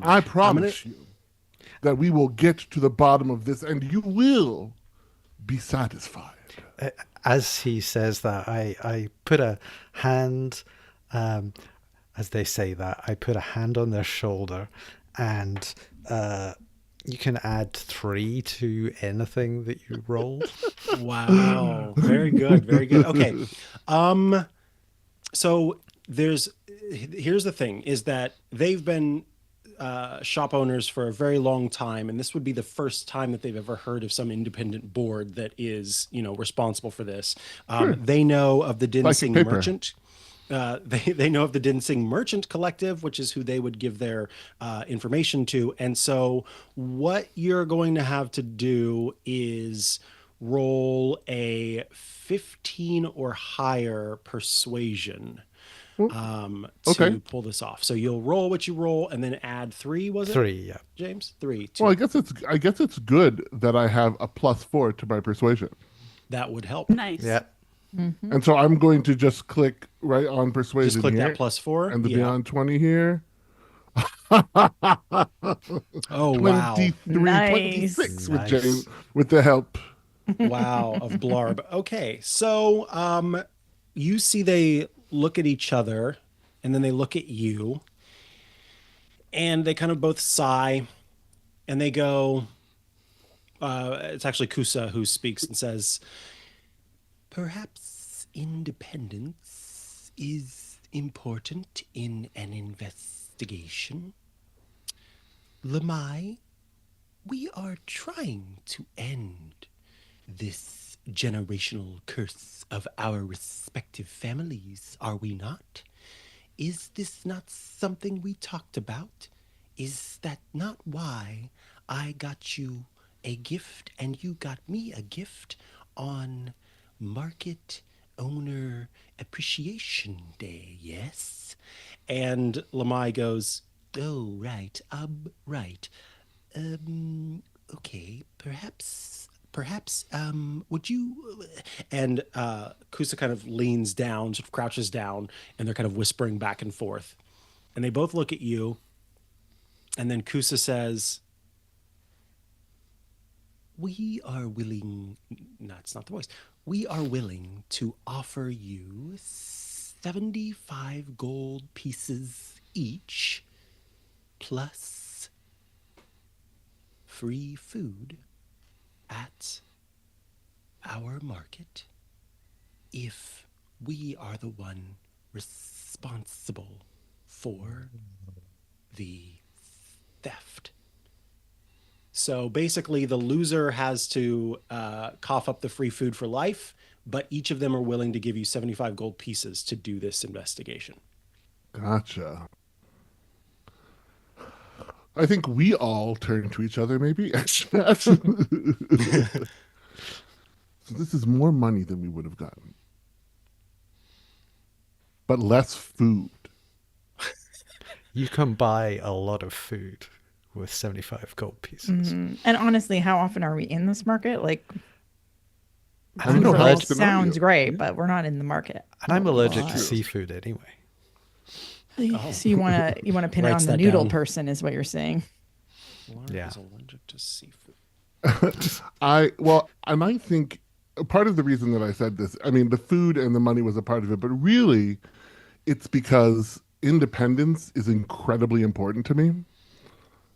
I promise you that we will get to the bottom of this and you will be satisfied. As he says that, I put a hand, as they say that, I put a hand on their shoulder, and you can add 3 to anything that you roll. Wow. Very good. Very good. Okay. So here's the thing is that they've been shop owners for a very long time, and this would be the first time that they've ever heard of some independent board that is, responsible for this. They know of the Dinsing paper. Merchant. They know of the Dinsing Merchant Collective, which is who they would give their information to. And so what you're going to have to do is roll a 15 or higher persuasion to Okay. pull this off. So you'll roll what you roll and then add 3, was it? 3, yeah. James? 3, 2. Well, I guess it's good that I have a +4 to my persuasion. That would help. Nice. Yeah. And so I'm going to just click right on persuasion Just click here, that +4. and the Yeah. beyond 20 here. Oh, wow. 23, Nice. 26 with Nice. James, with the help. Wow, of Blarb. Okay, so you see they look at each other, and then they look at you, and they kind of both sigh, and they go, it's actually Kusa who speaks and says, Perhaps independence is important in an investigation. Lamai, we are trying to end this generational curse of our respective families, are we not? Is this not something we talked about? Is that not why I got you a gift and you got me a gift on Market Owner Appreciation Day, yes? and Lamai goes, Oh, right. Right. Okay. Would you? And Kusa kind of leans down, sort of crouches down, and they're kind of whispering back and forth. And they both look at you. And then Kusa says, We are willing. No, it's not the voice. We are willing to offer you 75 gold pieces each, plus free food at our market if we are the one responsible for the theft. so basically, the loser has to cough up the free food for life, but each of them are willing to give you 75 gold pieces to do this investigation. Gotcha. I think we all turn to each other, maybe. So this is more money than we would have gotten, but less food. You can buy a lot of food with 75 gold pieces. And honestly, how often are we in this market? Like, I don't know how how often are sounds you? great, Yeah. but we're not in the market. And I'm a allergic lot. to seafood anyway. So you wanna pin it Writes on the that noodle down. person, is what you're saying. Laura Yeah. is allergic to seafood. And I think part of the reason that I said this, I mean, the food and the money was a part of it, but really, it's because independence is incredibly important to me.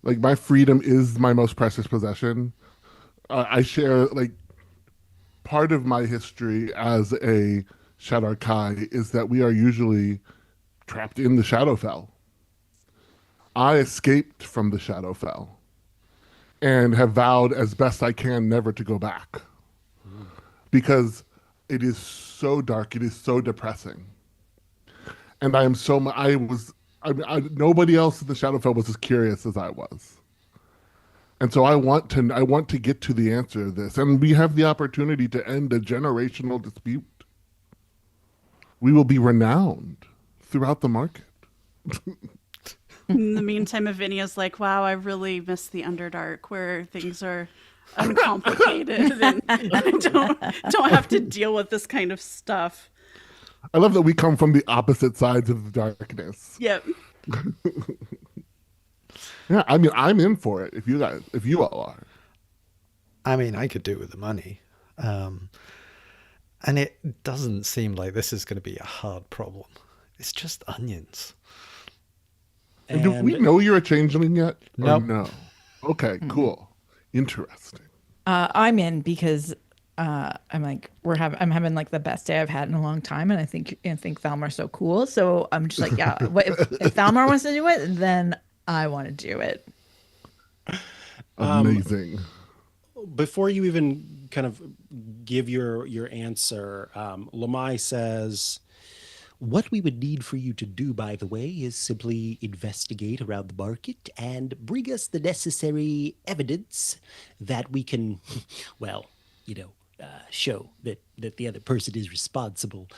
Like my freedom is my most precious possession. I share like part of my history as a Shadow Kai is that we are usually trapped in the Shadowfell. I escaped from the Shadowfell and have vowed as best I can never to go back because it is so dark, it is so depressing. And I am so I was nobody else in the Shadowfell was as curious as I was. And so I want to get to the answer of this. And we have the opportunity to end a generational dispute. We will be renowned throughout the market. In the meantime, Avinia's like, wow, I really miss the Underdark where things are uncomplicated and I don't have to deal with this kind of stuff. I love that we come from the opposite sides of the darkness. Yep. Yeah, I mean, I'm in for it if you all are. I mean, I could do with the money. And it doesn't seem like this is going to be a hard problem. It's just onions. And do we know you're a changeling yet? Or Nope. no. Okay, cool. Interesting. I'm in because I'm like I'm having like the best day I've had in a long time, and I think Thalmar's so cool. So I'm just like, yeah, if Thalmar wants to do it, then I want to do it. Amazing. Before you even kind of give your answer, Lamai says, What we would need for you to do, by the way, is simply investigate around the market and bring us the necessary evidence that we can, well, show that the other person is responsible.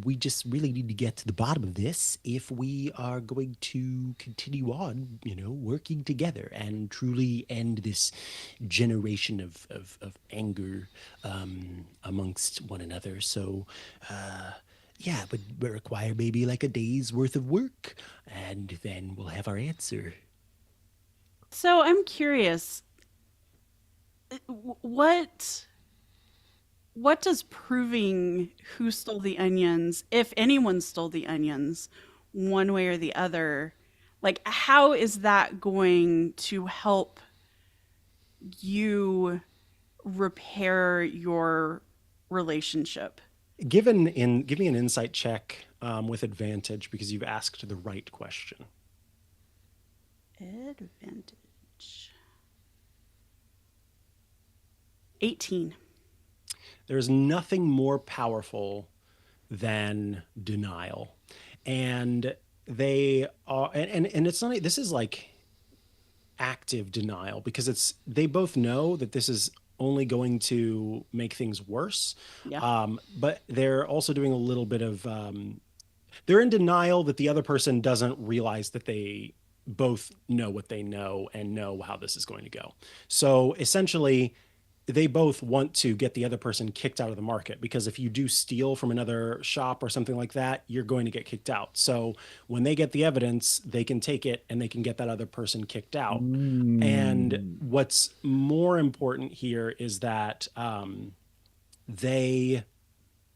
We just really need to get to the bottom of this if we are going to continue on, working together and truly end this generation of anger amongst one another. So, yeah, it would require maybe like a day's worth of work, and then we'll have our answer. So I'm curious, what does proving who stole the onions, if anyone stole the onions, one way or the other, like how is that going to help you repair your relationship? give me an insight check with advantage because you've asked the right question. Advantage. 18. There's nothing more powerful than denial. And they are, and it's not, this is like active denial because they both know that this is only going to make things worse. Yeah. But they're also doing a little bit of, they're in denial that the other person doesn't realize that they both know what they know and know how this is going to go. So essentially, they both want to get the other person kicked out of the market, because if you do steal from another shop or something like that, you're going to get kicked out. So when they get the evidence, they can take it and they can get that other person kicked out. And what's more important here is that they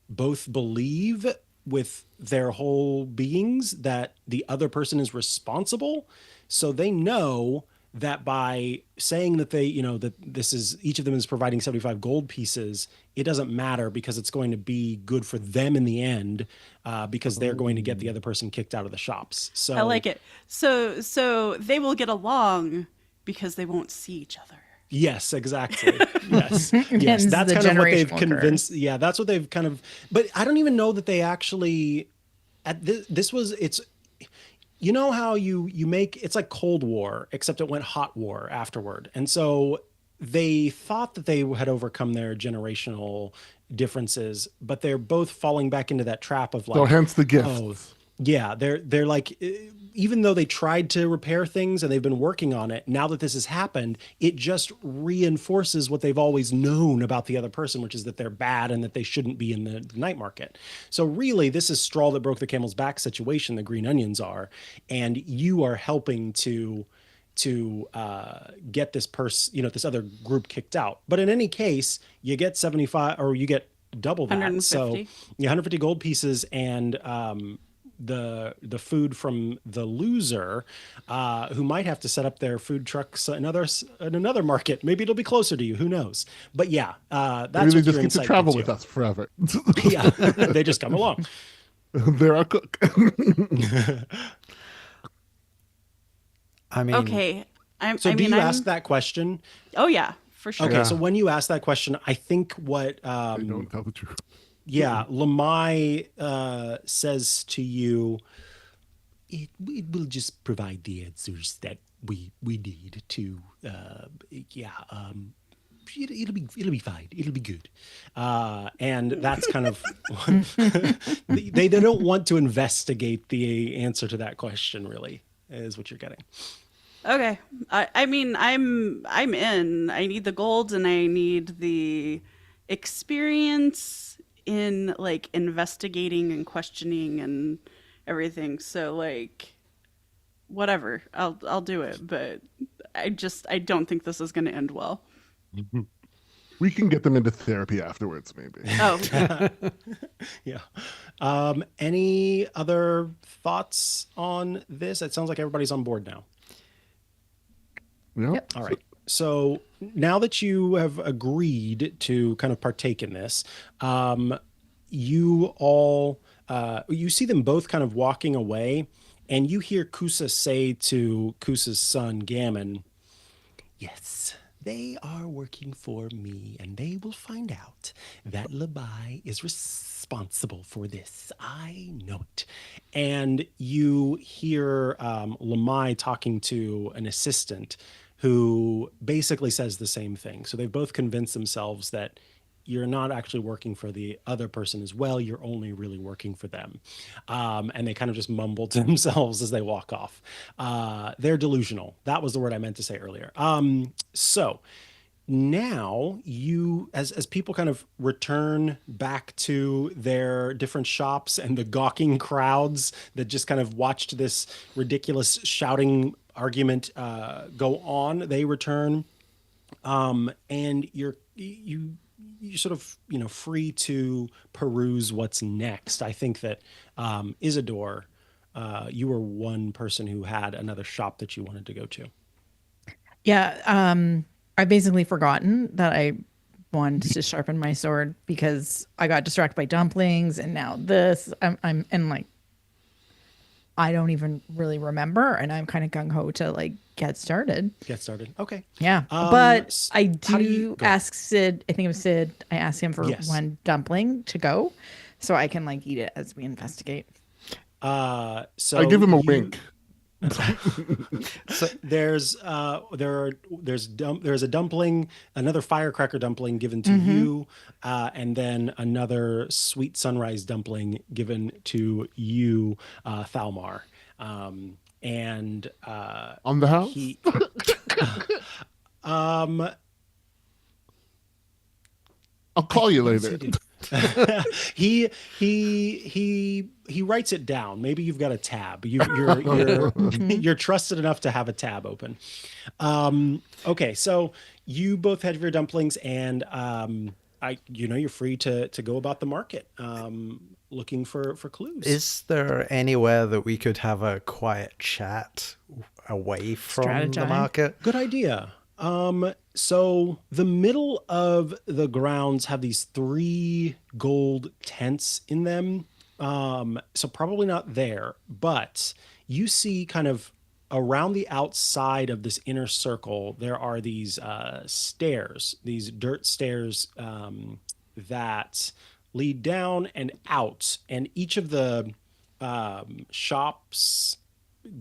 both believe with their whole beings that the other person is responsible. So they know that by saying that they, that this is, each of them is providing 75 gold pieces, it doesn't matter, because it's going to be good for them in the end, because they're going to get the other person kicked out of the shops. So I like it. So they will get along because they won't see each other. Yes, exactly. Yes. Yes. Hence That's the kind of what they've generational convinced. Yeah. That's what they've kind of, but I don't even know that they actually, it's, you know how you make, it's like Cold War, except it went hot war afterward. And so they thought that they had overcome their generational differences, but they're both falling back into that trap of like, So hence the gift. oh, yeah, they're like, even though they tried to repair things and they've been working on it, now that this has happened, it just reinforces what they've always known about the other person, which is that they're bad and that they shouldn't be in the night market. So really, this is straw that broke the camel's back situation, the green onions are, and you are helping to get this this other group kicked out. But in any case, you get 75, or you get double that. 150. So 150 gold pieces, and the food from the loser, who might have to set up their food trucks in another market. Maybe it'll be closer to you. Who knows? But yeah, that's Maybe they what just your get to insight travel gives with you. us forever. Yeah, they just come along. They're our cook. I mean, Okay. So do you ask that question? Oh yeah, for sure. Okay, Yeah. so when you ask that question, I think what They don't tell the truth. yeah, Lamai says to you, it will just provide the answers that we need to. It'll be fine. It'll be good. And that's kind of they don't want to investigate the answer to that question. Really, is what you're getting. Okay. I mean, I'm in. I need the gold and I need the experience in like investigating and questioning and everything. So like whatever. I'll do it, but I don't think this is going to end well. We can get them into therapy afterwards, maybe. Oh, Yeah. Any other thoughts on this? It sounds like everybody's on board now. Yep. All right. So now that you have agreed to kind of partake in this, you all, you see them both kind of walking away, and you hear Kusa say to Kusa's son, Gammon, yes, they are working for me, and they will find out that Labai is responsible for this. I know it. And you hear Lamai talking to an assistant who basically says the same thing. So they've both convinced themselves that you're not actually working for the other person as well. You're only really working for them. And they kind of just mumble to themselves as they walk off. They're delusional. That was the word I meant to say earlier. So now you, as people kind of return back to their different shops and the gawking crowds that just kind of watched this ridiculous shouting argument go on, they return, and you're sort of free to peruse what's next. I think that Isidore, you were one person who had another shop that you wanted to go to. Yeah, I've basically forgotten that I wanted to sharpen my sword because I got distracted by dumplings, and now this. I'm and like I don't even really remember, and I'm kind of gung ho to like get started. Get started. Okay. Yeah, but I how do do you go? ask Sid. I think it was Sid. I asked him for Yes. one dumpling to go, so I can like eat it as we investigate. So I give him a wink. There's a dumpling, another firecracker dumpling given to you, and then another sweet sunrise dumpling given to you, Thalmar. and On the house? he um I'll call you what does later. he do? He writes it down. Maybe you've got a tab. You're you're trusted enough to have a tab open. Okay, so you both had your dumplings, and you're free to go about the market, looking for clues. Is there anywhere that we could have a quiet chat away from the Strategize. market? Good idea. So the middle of the grounds have these 3 gold tents in them. So probably not there, but you see kind of around the outside of this inner circle, there are these stairs, these dirt stairs, that lead down and out. And each of the shops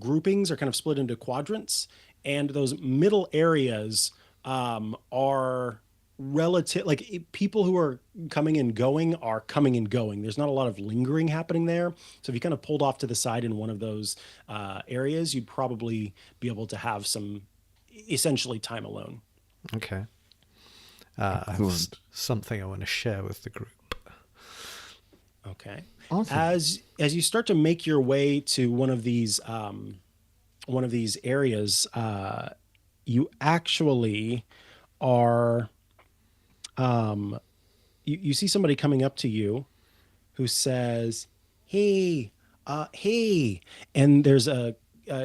groupings are kind of split into quadrants, and those middle areas are relative, like people who are coming and going are coming and going. There's not a lot of lingering happening there. So if you kind of pulled off to the side in one of those areas, you'd probably be able to have some essentially time alone. Okay. I have something I want to share with the group. Okay. Awesome. As you start to make your way to one of these areas, you actually are you see somebody coming up to you who says, hey, and there's a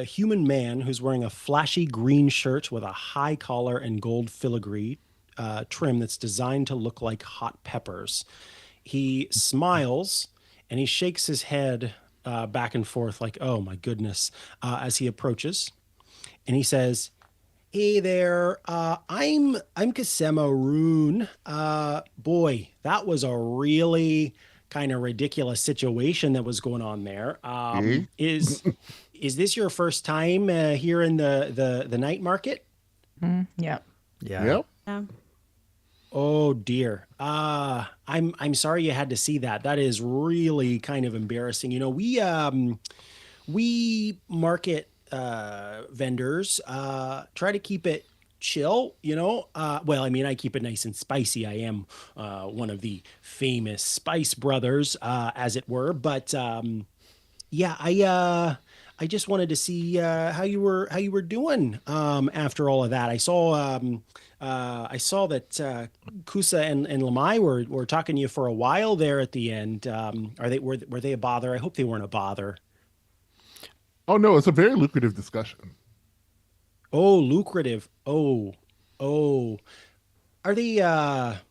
human man who's wearing a flashy green shirt with a high collar and gold filigree trim that's designed to look like hot peppers. He smiles and he shakes his head back and forth like, oh my goodness, as he approaches. And he says, hey there, I'm Kasema Rune. Boy, that was a really kind of ridiculous situation that was going on there. Is this your first time here in the night market? Yeah. Yeah. Yep. Yeah. Oh dear. I'm sorry you had to see that. That is really kind of embarrassing. We market vendors try to keep it chill, well, I mean, I keep it nice and spicy. I am one of the famous Spice Brothers, as it were, but yeah, I just wanted to see how you were doing after all of that. I saw that Kusa and Lamai were talking to you for a while there at the end. Were they a bother? I hope they weren't a bother. Oh no, it's a very lucrative discussion. Oh, lucrative. Oh. Are they have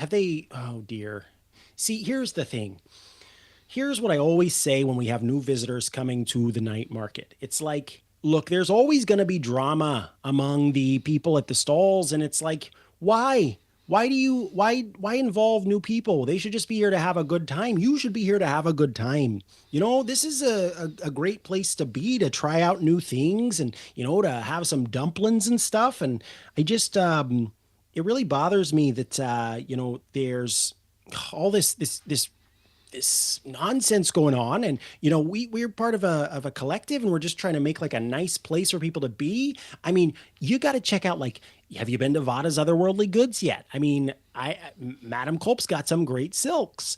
they oh dear. See, here's the thing. Here's what I always say when we have new visitors coming to the night market. It's like, look, there's always going to be drama among the people at the stalls, and it's like, why? Why involve new people? They should just be here to have a good time. You should be here to have a good time. This is a great place to be, to try out new things and, to have some dumplings and stuff. And I just, it really bothers me that, there's all this nonsense going on, and we're part of a collective, and we're just trying to make like a nice place for people to be. I mean, you got to check out, like, have you been to Vada's Otherworldly Goods yet? I mean, Madam Culp's got some great silks.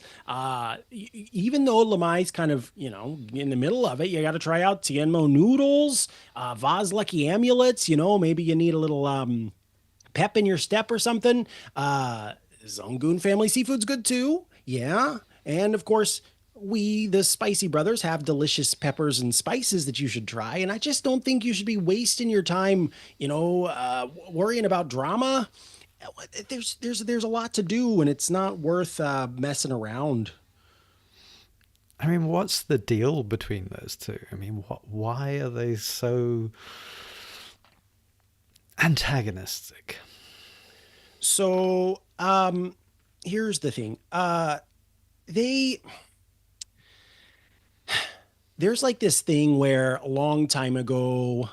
Even though Lamai's kind of in the middle of it, you got to try out Tianmo noodles, Vaz Lucky amulets. Maybe you need a little pep in your step or something. Zongoon family seafood's good too. Yeah. And of course, we, the Spicy Brothers, have delicious peppers and spices that you should try. And I just don't think you should be wasting your time, worrying about drama. There's a lot to do, and it's not worth messing around. I mean, what's the deal between those two? I mean, why are they so antagonistic? So, here's the thing. There's like this thing where a long time ago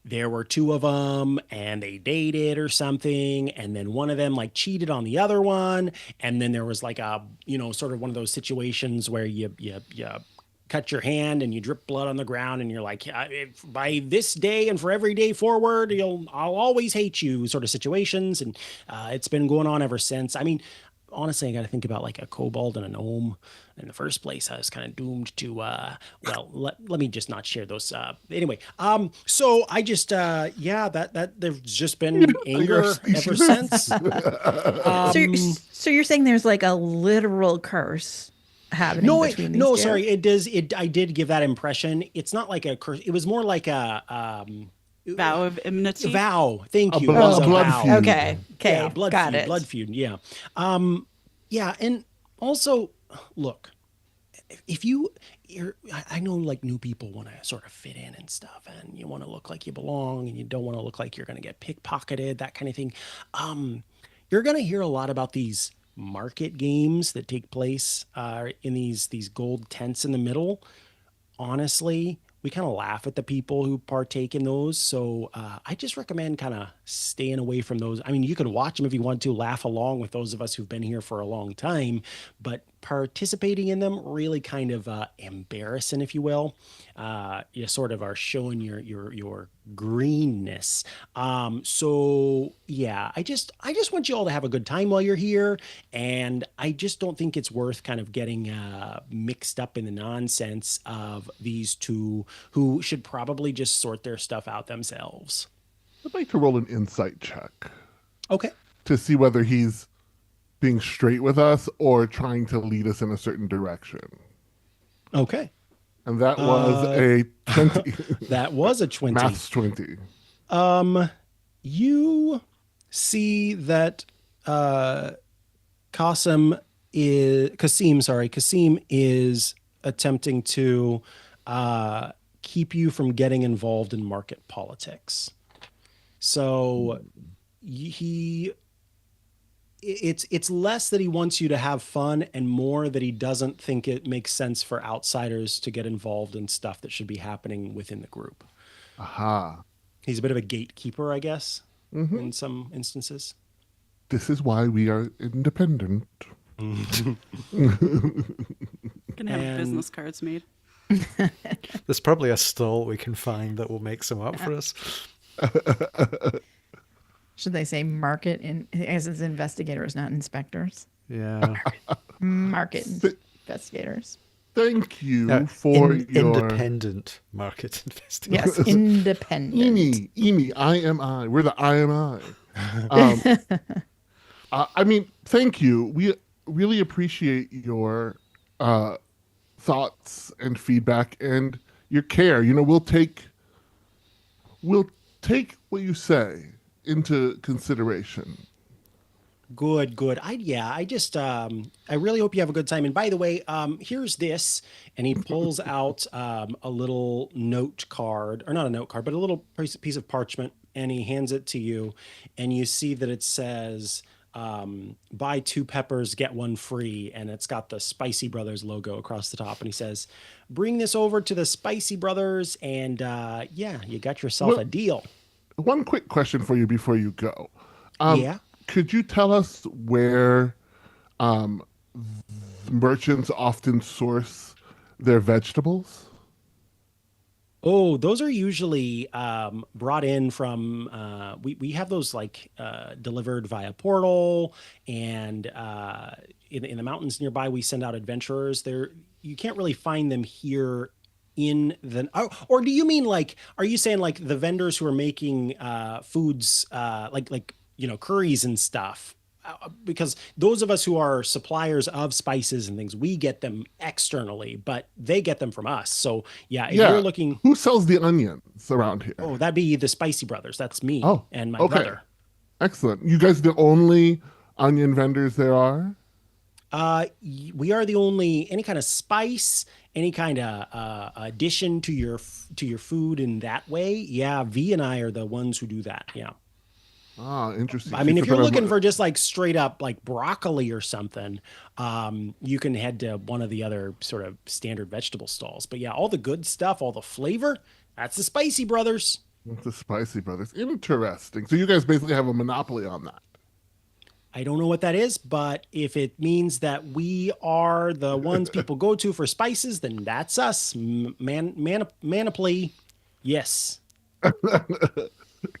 there were 2 of them and they dated or something, and then one of them like cheated on the other one, and then there was like a sort of one of those situations where you cut your hand and you drip blood on the ground and you're like, by this day and for every day forward, I'll always hate you sort of situations. And it's been going on ever since. I mean, honestly, I got to think about like a kobold and a gnome. In the first place, I was kind of doomed to, let me just not share those. Anyway, so I just, that there's just been anger ever since. So you're saying there's like a literal curse happening between these two? Sorry, it does. I did give that impression. It's not like a curse. It was more like a, Vow of enmity. Vow. Thank you. Blood vow. feud. Okay. Yeah, blood Got feud. it. Blood feud. Yeah. Yeah, and also, look, if I know like new people want to sort of fit in and stuff, and you want to look like you belong, and you don't want to look like you're going to get pickpocketed, that kind of thing. You're going to hear a lot about these market games that take place in these gold tents in the middle. Honestly, we kind of laugh at the people who partake in those. So I just recommend kind of staying away from those. I mean, you can watch them if you want to, laugh along with those of us who've been here for a long time, but participating in them really kind of embarrassing, if you will. You sort of are showing your greenness. So yeah, I just want you all to have a good time while you're here, and I just don't think it's worth kind of getting mixed up in the nonsense of these two who should probably just sort their stuff out themselves. I'd like to roll an insight check Okay. to see whether he's being straight with us or trying to lead us in a certain direction. Okay. And that was a 20. That was a 20. Math's 20. You see that Kasim is attempting to keep you from getting involved in market politics. So it's less that he wants you to have fun and more that he doesn't think it makes sense for outsiders to get involved in stuff that should be happening within the group. Aha. He's a bit of a gatekeeper, I guess, in some instances. This is why we are independent. Gonna have business cards made. There's probably a stall we can find that will make some up for us. Should they say market as it's investigators, not inspectors? Yeah. Market investigators. Thank you for your independent market investigators. Yes, independent. EMI, IMI. We're the IMI. I mean, thank you. We really appreciate your thoughts and feedback and your care. We'll take what you say into consideration. Good. I really hope you have a good time. And by the way, here's this. And he pulls out a little note card, or not a note card, but a little piece of parchment, and he hands it to you. And you see that it says, buy 2 peppers, get 1 free. And it's got the Spicy Brothers logo across the top. And he says, bring this over to the Spicy Brothers. And you got yourself a deal. One quick question for you before you go. Yeah. Could you tell us where merchants often source their vegetables? Oh, those are usually brought in from, we have those like delivered via portal, and in the mountains nearby, we send out adventurers. You can't really find them here or do you mean like, are you saying like the vendors who are making foods like curries and stuff? Because those of us who are suppliers of spices and things, we get them externally, but they get them from us. So if you're looking, who sells the onions around here? Oh, that'd be the Spicy Brothers. That's me and my brother. Excellent. You guys are the only onion vendors there are? We are the only, any kind of spice, any kind of addition to your food in that way. Yeah, V and I are the ones who do that. Yeah. Ah, interesting. I mean, if you're looking for just like straight up like broccoli or something, you can head to one of the other sort of standard vegetable stalls. But yeah, all the good stuff, all the flavor, that's the Spicy Brothers. The Spicy Brothers. Interesting. So you guys basically have a monopoly on that. I don't know what that is, but if it means that we are the ones people go to for spices, then that's us. Maniply. Yes.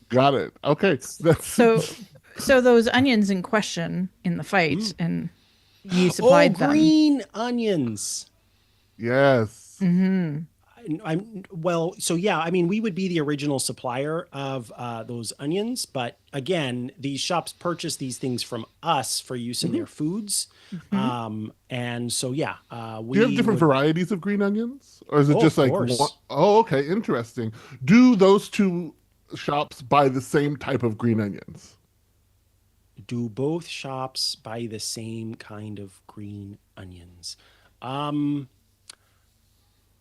Got it. Okay. That's So those onions in question in the fight, and you Oh, supplied them. green onions. yes. Well, so yeah, I mean, we would be the original supplier of those onions, but again, these shops purchase these things from us for use in their foods, and so yeah, we Do you have different would, varieties of green onions, or is it Oh, just of like one? course. Oh, okay, interesting. Do those two shops buy the same type of green onions? Do both shops buy the same kind of green onions?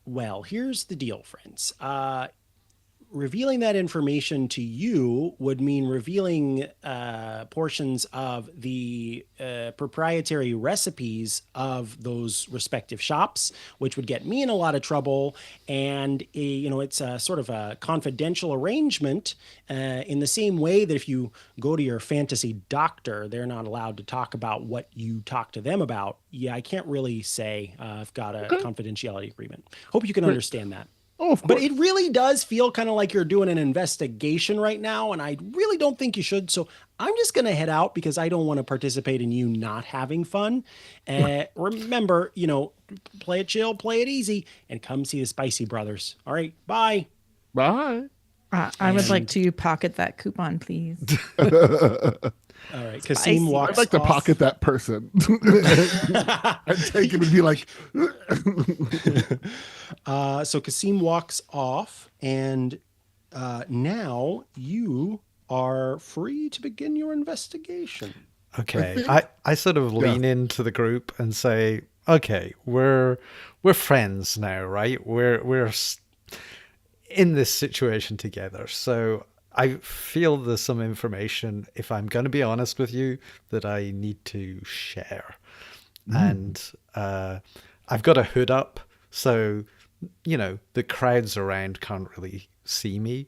Well, here's the deal, friends. Revealing that information to you would mean revealing portions of the proprietary recipes of those respective shops, which would get me in a lot of trouble. And it's a sort of a confidential arrangement in the same way that if you go to your fantasy doctor, they're not allowed to talk about what you talk to them about. Yeah, I can't really say I've got a confidentiality agreement. Hope you can understand that. Oh, of But course. it really does feel kind of like you're doing an investigation right now, and I really don't think you should. So I'm just going to head out because I don't want to participate in you not having fun. Remember, play it chill, play it easy, and come see the Spicy Brothers. All right, bye. Bye. I would like And- to pocket that coupon, please. All right, Spicy. Kasim walks I'd like to off. pocket that person. I'd take it and be like, So Kasim walks off, and now you are free to begin your investigation. Okay, I sort of lean into the group and say, okay, we're friends now, right? We're in this situation together. So I feel there's some information, if I'm going to be honest with you, that I need to share. And I've got a hood up, so the crowds around can't really see me,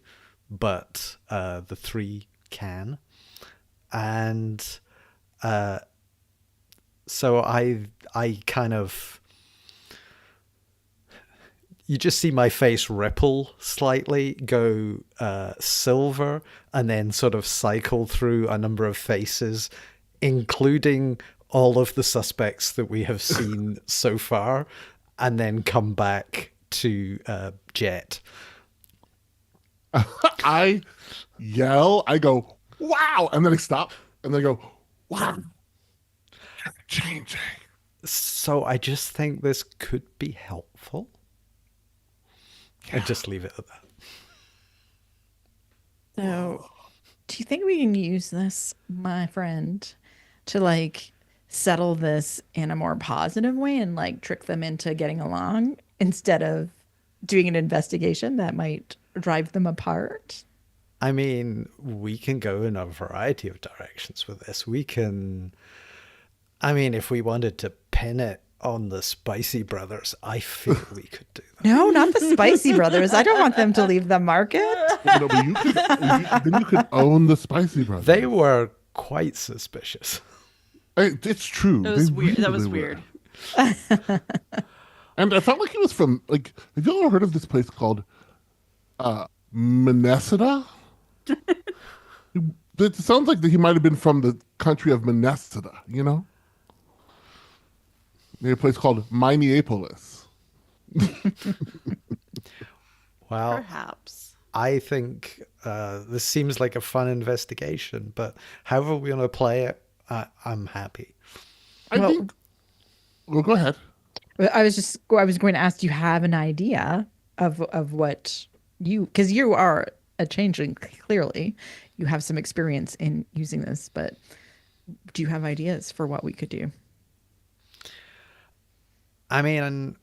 but the three can. And so I kind of, you just see my face ripple slightly, go silver, and then sort of cycle through a number of faces, including all of the suspects that we have seen so far, and then come back to Jet. I yell, I go, wow, and then I stop, and then I go, wow, you're changing. So I just think this could be helpful. And just leave it at that. So, do you think we can use this, my friend, to settle this in a more positive way and trick them into getting along instead of doing an investigation that might drive them apart? I mean, we can go in a variety of directions with this. If we wanted to pin it on the Spicy Brothers, I feel we could do that. No, not the Spicy Brothers. I don't want them to leave the market. No, but then you could own the Spicy Brothers. They were quite suspicious. It's true. That was They weird. That was really weird. were. And I felt like he was from, have you all heard of this place called Minnesota? It sounds like that he might have been from the country of Minnesota, Maybe a place called Minneapolis. Well, Perhaps. I think this seems like a fun investigation, but however we're going to play it, I'm happy. I think. Well, go ahead. I was going to ask, do you have an idea of what because you are a changeling, clearly. You have some experience in using this, but do you have ideas for what we could do? I mean,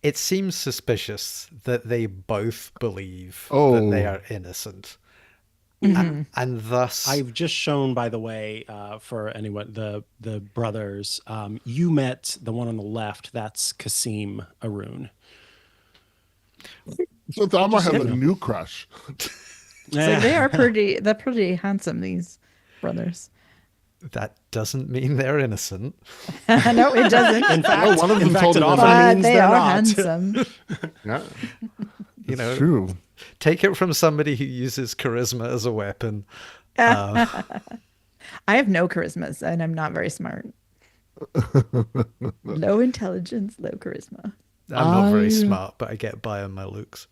it seems suspicious that they both believe that they are innocent. And thus, I've just shown, by the way, for anyone, the brothers, you met the one on the left. That's Kasim Arun. So Dharma has a new crush. So they're pretty handsome, these brothers. That doesn't mean they're innocent. No, it doesn't. In fact, one of them in fact told it me often that. But means they they're are not. handsome. Yeah, You it's know, true. take it from somebody who uses charisma as a weapon. I have no charisma, and I'm not very smart. Low intelligence, low charisma. I'm not very I- smart, but I get by on my looks.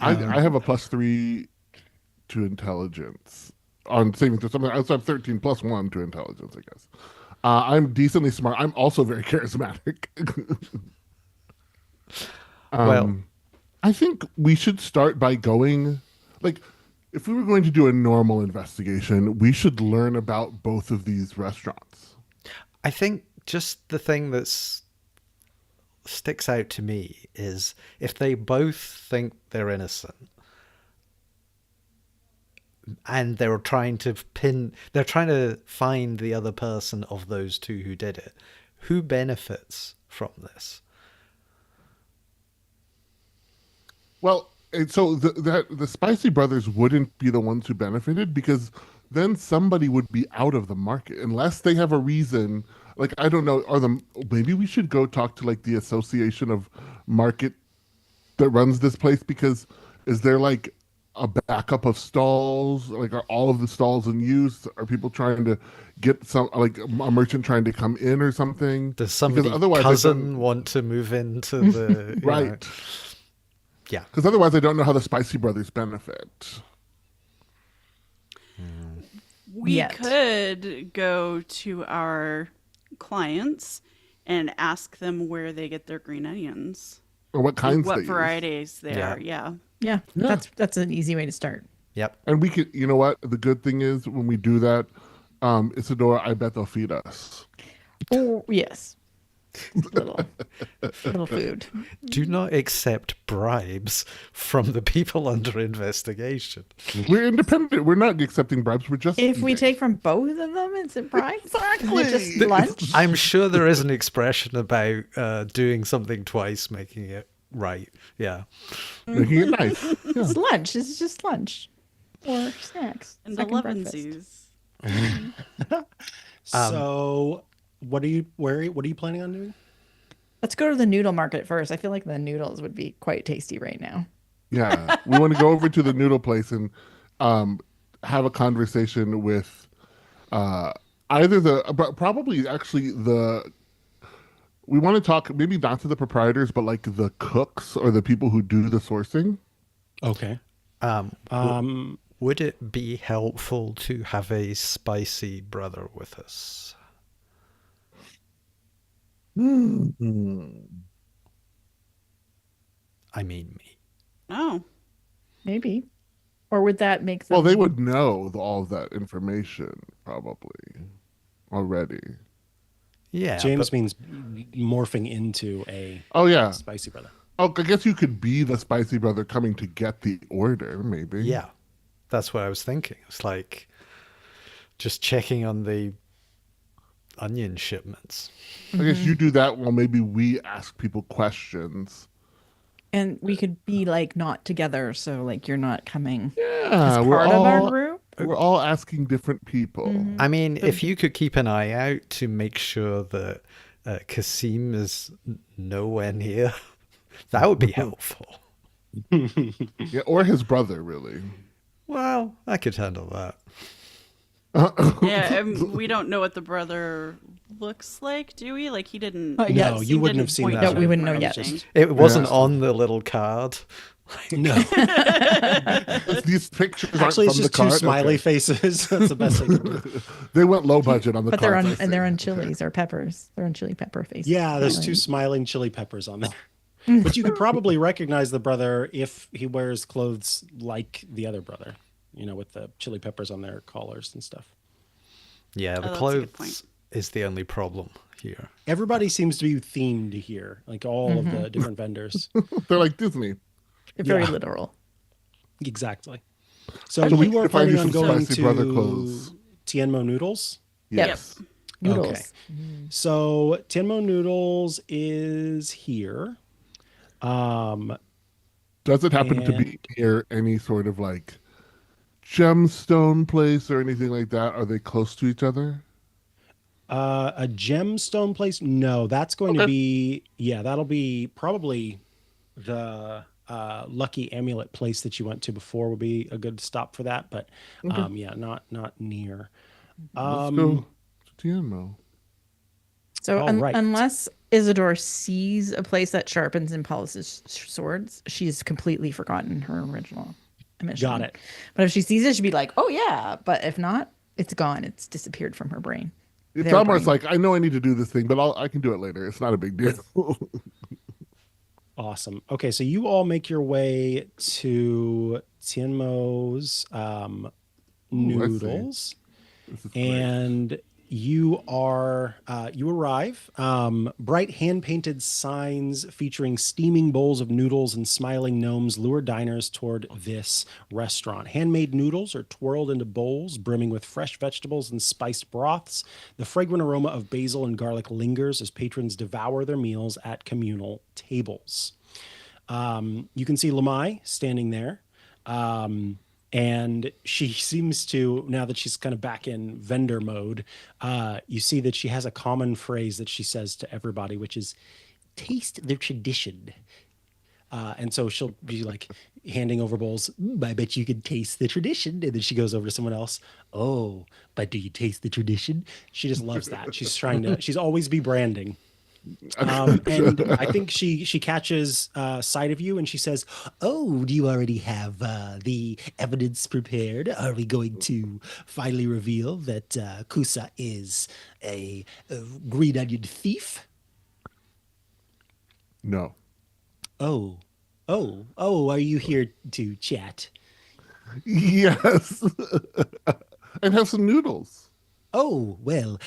I have a +3 to intelligence on saving throw. Something I also have 13 +1 to intelligence, I guess. I'm decently smart. I'm also very charismatic. Well, I think we should start by going, like, if we were going to do a normal investigation, we should learn about both of these restaurants. I think just the thing sticks out to me is if they both think they're innocent and they're trying to find the other person of those two who did it, who benefits from this? Well, and so the Spicy Brothers wouldn't be the ones who benefited because then somebody would be out of the market unless they have a reason. Like, I don't know, maybe we should go talk to like the Association of Market that runs this place, because is there like a backup of stalls? Like, are all of the stalls in use? Are people trying to get some, like a merchant trying to come in or something? Does somebody cousin want to move into the right? know, yeah, because otherwise I don't know how the Spicy Brothers benefit. We Yet. could go to our clients and ask them where they get their green onions, Or what kinds what they use. varieties they Yeah. are. Yeah. Yeah, Yeah. that's an easy way to start. yep. And we could, you know what? The good thing is when we do that, Isadora, I bet they'll feed us. Oh, yes. Little food. Do not accept bribes from the people under investigation. We're independent. We're not accepting bribes. We're just If we eating. take from both of them, it's a prize. Exactly. Is it just lunch? I'm sure there is an expression about doing something twice, making it right. Yeah. Making it nice. Yeah. It's lunch. It's just lunch or snacks. And Second breakfast. elevensies. So, what are you planning on doing? Let's go to the noodle market first. I feel like the noodles would be quite tasty right now. Yeah. We want to go over to the noodle place and have a conversation with probably actually we want to talk, maybe not to the proprietors, but like the cooks or the people who do the sourcing. Okay. Would it be helpful to have a spicy brother with us? I mean me. Oh, Maybe. Or would that make them... Well, they would know all of that information probably already. Yeah. James but- means morphing into a Oh, yeah. spicy brother. Oh, I guess you could be the Spicy Brother coming to get the order, maybe. yeah. That's what I was thinking. It's like just checking on the onion shipments. I guess you do that while maybe we ask people questions. And we could be like not together, so like you're not coming Yeah, as part of our group. we're all asking different people. I mean, if you could keep an eye out to make sure that Kasim is nowhere near, that would be helpful. Yeah, or his brother, really. Well, I could handle that. yeah. We don't know what the brother looks like, do we? Like he didn't. Yeah. No, you wouldn't have seen that. No, we wouldn't know yet. It wasn't Yeah. on the little card. No, These pictures actually, aren't it's from just the two card. smiley Okay. faces. That's the best they can do. They went low budget on the But they're cards, on I and they're think. on chilies or peppers. They're on chili pepper faces. Yeah, there's two smiling chili peppers on there. But you could probably recognize the brother if he wears clothes like the other brother, with the chili peppers on their collars and stuff. Yeah, the that's a good clothes point. is the only problem here. Everybody seems to be themed here, like all of the different vendors. They're like Disney. They're very Yeah. literal. Exactly. So So we you are could find you planning on some going Spicy Brother to clothes. Tianmo Noodles? Yes. Noodles. Okay. So Tianmo Noodles is here. Does it happen to be And- near any sort of like gemstone place or anything like that? Are they close to each other? A gemstone place? No, that's going to Okay. be, yeah, that'll be probably the lucky amulet place that you went to before would be a good stop for that. But Okay. yeah, not near. Let's go to Tianmo. So All right. unless Isidore sees a place that sharpens and polishes swords, she's completely forgotten her original mission. Got it. But if she sees it, she'd be like, "Oh yeah." But if not, it's gone. It's disappeared from her brain. It's Their almost brain. like I know I need to do this thing, but I can do it later. It's not a big deal. Awesome. Okay, so you all make your way to Tianmo's I see. noodles. This is great. And you are you arrive, bright hand-painted signs featuring steaming bowls of noodles and smiling gnomes lure diners toward this restaurant. Handmade noodles are twirled into bowls brimming with fresh vegetables and spiced broths. The fragrant aroma of basil and garlic lingers as patrons devour their meals at communal tables. You can see Lamai standing there. And she seems to, now that she's kind of back in vendor mode, you see that she has a common phrase that she says to everybody, which is taste the tradition. And so she'll be like handing over bowls. I bet you can taste the tradition. And then she goes over to someone else. Oh, but do you taste the tradition? She just loves that. She's always be branding. And I think she catches sight of you and she says, "Oh, do you already have the evidence prepared? Are we going to finally reveal that Kusa is a green onion thief?" No. Oh, are you here to chat? Yes. And have some noodles. Oh, well,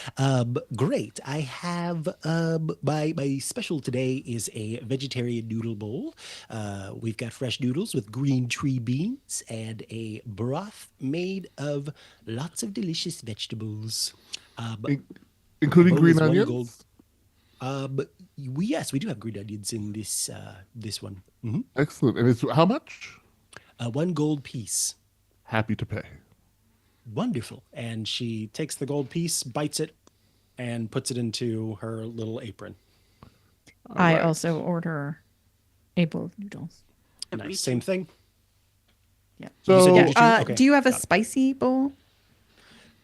great. I have my special today is a vegetarian noodle bowl. We've got fresh noodles with green tree beans and a broth made of lots of delicious vegetables. In- including bowl is green one onions. gold. Yes, we do have green onions in this one. Excellent. And it's how much? 1 gold piece. Happy to pay. Wonderful. And she takes the gold piece, bites it, and puts it into her little apron. I right. also order a bowl of noodles. Me too. Nice. Same thing. Yeah. So You said okay. Do you have a spicy bowl?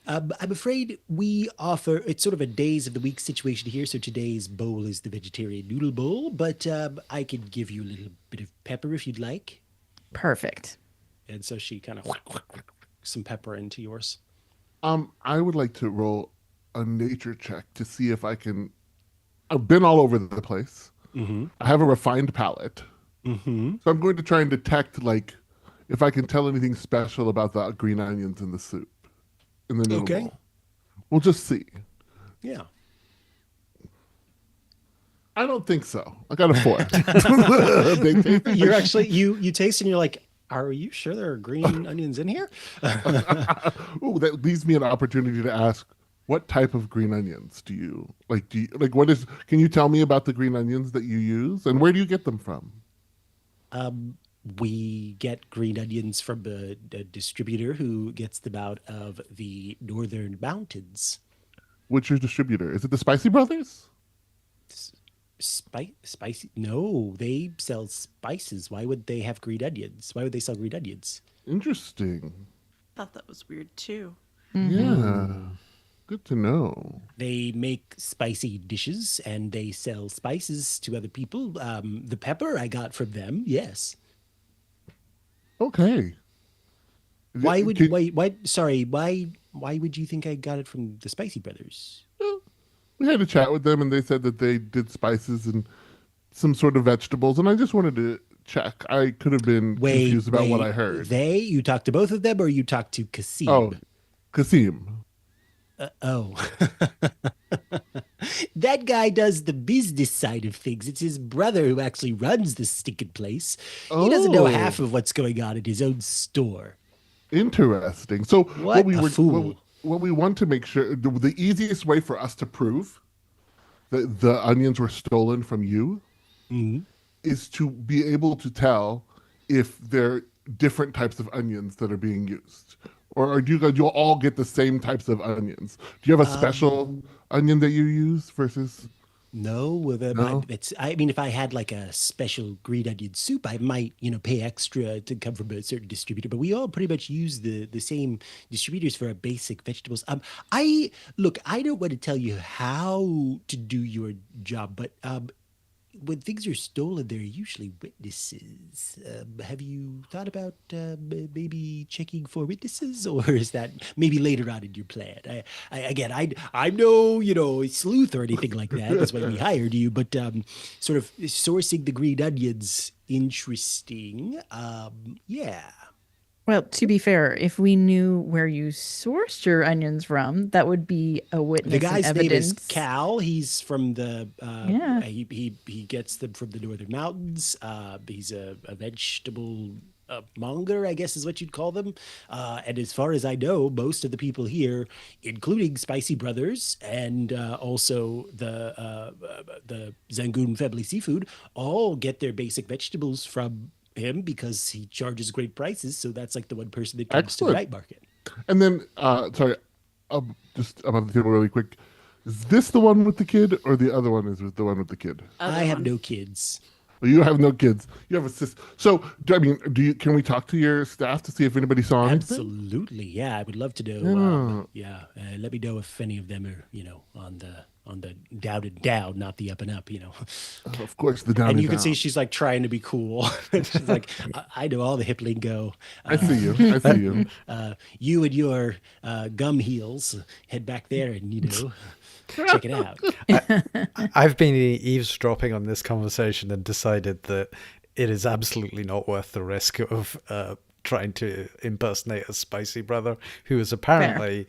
I'm afraid we offer, it's sort of a days of the week situation here. So today's bowl is the vegetarian noodle bowl, but I could give you a little bit of pepper if you'd like. Perfect. And so she kind of some pepper into yours. I would like to roll a nature check to see if I can. I've been all over the place. I have a refined palate, so I'm going to try and detect like if I can tell anything special about the green onions in the soup in the noodle Okay. bowl. We'll just see. Yeah. I don't think so. I got a 4. They taste You're actually, you taste and you're like, are you sure there are green onions in here? Ooh, that leaves me an opportunity to ask, what type of green onions do you like? What is? Can you tell me about the green onions that you use, and where do you get them from? We get green onions from a distributor who gets them out of the northern mountains. What's your distributor? Is it the Spicy Brothers? Spicy? No, they sell spices. Why would they have green onions? Why would they sell green onions? Interesting. Thought that was weird too. Yeah, good to know. They make spicy dishes and they sell spices to other people. The pepper I got from them, yes. Okay. Why would Can- why would you think I got it from the Spicy Brothers? we had a chat with them, and they said that they did spices and some sort of vegetables, and I just wanted to check. I could have been confused about what I heard. You talked to both of them or you talked to Kasim? Oh, Kasim. Oh. That guy does the business side of things. It's his brother who actually runs this stinking place. He doesn't know Oh. half of what's going on in his own store. Interesting. So What a fool. what we want to make sure the easiest way for us to prove that the onions were stolen from you Mm-hmm. is to be able to tell if they're different types of onions that are being used? Or do you'll all get the same types of onions? Do you have a special onion that you use versus No, well, no? it's. I mean, if I had like a special green onion soup, I might, pay extra to come from a certain distributor. But we all pretty much use the same distributors for our basic vegetables. I look. I don't want to tell you how to do your job, but when things are stolen, there are usually witnesses. Have you thought about maybe checking for witnesses, or is that maybe later on in your plan? Again, I'm no sleuth or anything like that. That's why we hired you. But sort of sourcing the green onions, interesting. Yeah. Well, to be fair, if we knew where you sourced your onions from, that would be a The witness and guy's name is evidence. Cal. He's from the Yeah. he gets them from the northern mountains. He's a vegetable monger, I guess is what you'd call them. And as far as I know, most of the people here, including Spicy Brothers and also the Zangoon Family Seafood, all get their basic vegetables from him because he charges great prices. So that's like the one person that comes to the Excellent. night market. And then, sorry, just about the table really quick. Is this the one with the kid, or the other one is with the one with the kid? Other I have one. no kids. Well, you have no kids. You have a sister. So, I mean, can we talk to your staff to see if anybody saw anything? Absolutely, yeah. I would love to know. Yeah. Let me know if any of them are, on the down and down, not the up and up. Of course, the down And and you can down. see she's like trying to be cool. She's like, I know all the hip lingo. I see you. I see you. You and your gum heels head back there and check it out. I've been eavesdropping on this conversation and decided that it is absolutely not worth the risk of trying to impersonate a spicy brother who is apparently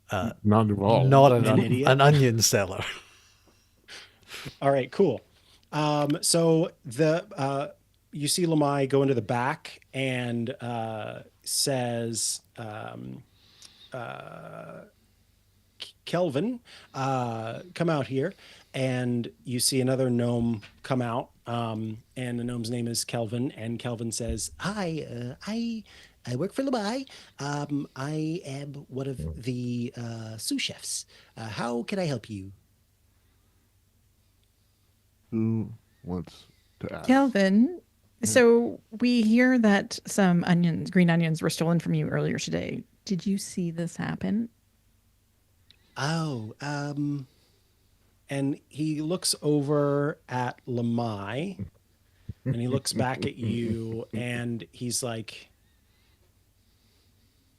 Not involved. not An idiot. an onion seller. All right, cool. So you see Lamai go into the back and says, Kelvin, come out here. And you see another gnome come out, and the gnome's name is Kelvin. And Kelvin says, "Hi, I work for Lamai. I am one of the sous chefs. How can I help you?" Who wants to ask? Kelvin, so we hear that some green onions were stolen from you earlier today. Did you see this happen? Oh, and he looks over at Lamai, and he looks back at you, and he's like,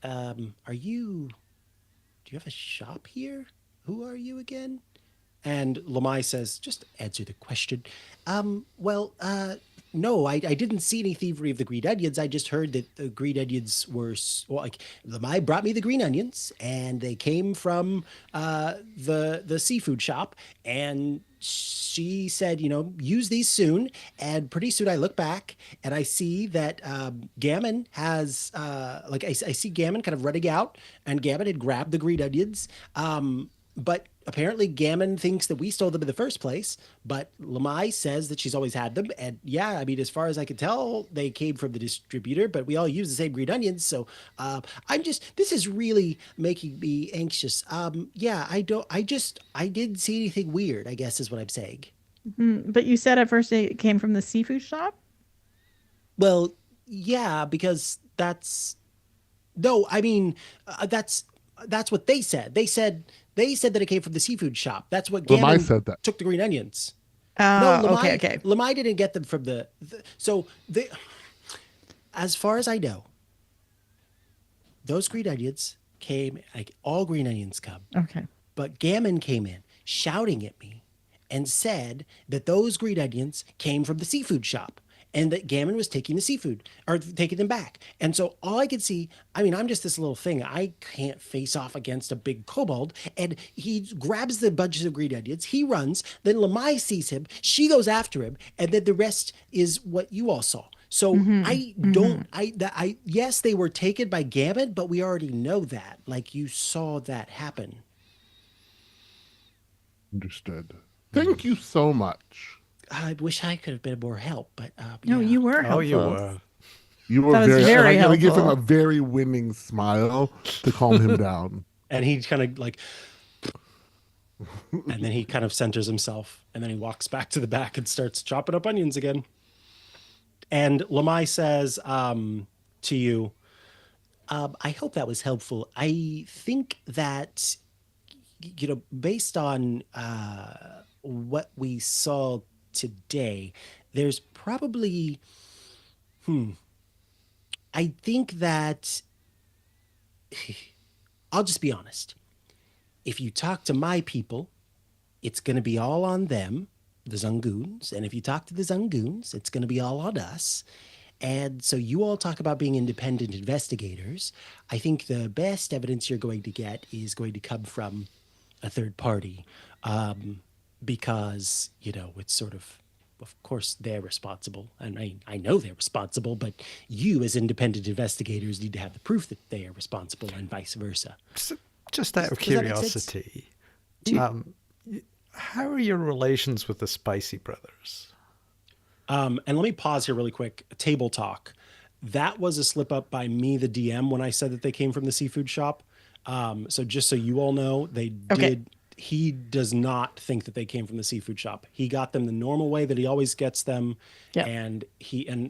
"Are you? Do you have a shop here? Who are you again?" And Lamai says, "Just answer the question." Well, no, I didn't see any thievery of the green onions. I just heard that the green onions were, well, like, Lamai brought me the green onions, and they came from the seafood shop, and she said, use these soon. And pretty soon I look back and I see that Gammon has, I see Gammon kind of running out, and Gammon had grabbed the green onions. But apparently Gammon thinks that we stole them in the first place, but Lamai says that she's always had them. And yeah, I mean, as far as I can tell, they came from the distributor, but we all use the same green onions. So this is really making me anxious. Yeah, I didn't see anything weird, I guess is what I'm saying. But you said at first it came from the seafood shop? Well, yeah, because no, I mean, that's what they said. They said that it came from the seafood shop. That's what Lamai Gammon said that. took the green onions. Oh, No, Lamai, okay. Lamai didn't get them from as far as I know, those green onions came, like all green onions come. Okay. But Gammon came in shouting at me and said that those green onions came from the seafood shop, and that Gammon was taking the seafood or taking them back. And so all I could see, I mean, I'm just this little thing. I can't face off against a big kobold. And he grabs the bunches of green onions. He runs. Then Lamai sees him. She goes after him. And then the rest is what you all saw. So yes, they were taken by Gammon, but we already know that. Like, you saw that happen. Understood. Thank you so much. I wish I could have been more help, but No, you were Oh, you helpful. were. You were That was very, and very I'm going to give him a helpful. very winning smile to calm him down. And he kind of like, and then he kind of centers himself, and then he walks back to the back and starts chopping up onions again. And Lamai says to you, I hope that was helpful. I think that, based on what we saw today, there's probably, I think that, I'll just be honest. If you talk to my people, it's going to be all on them, the Zungoons. And if you talk to the Zungoons, it's going to be all on us. And so you all talk about being independent investigators. I think the best evidence you're going to get is going to come from a third party, because, it's sort of course, they're responsible. And I know they're responsible, but you as independent investigators need to have the proof that they are responsible and vice versa. Just out of Does that make sense? curiosity, how are your relations with the Spicy Brothers? And let me pause here really quick. Table talk. That was a slip up by me, the DM, when I said that they came from the seafood shop. So just so you all know, they Okay. did. He does not think that they came from the seafood shop. He got them the normal way that he always gets them. Yep. And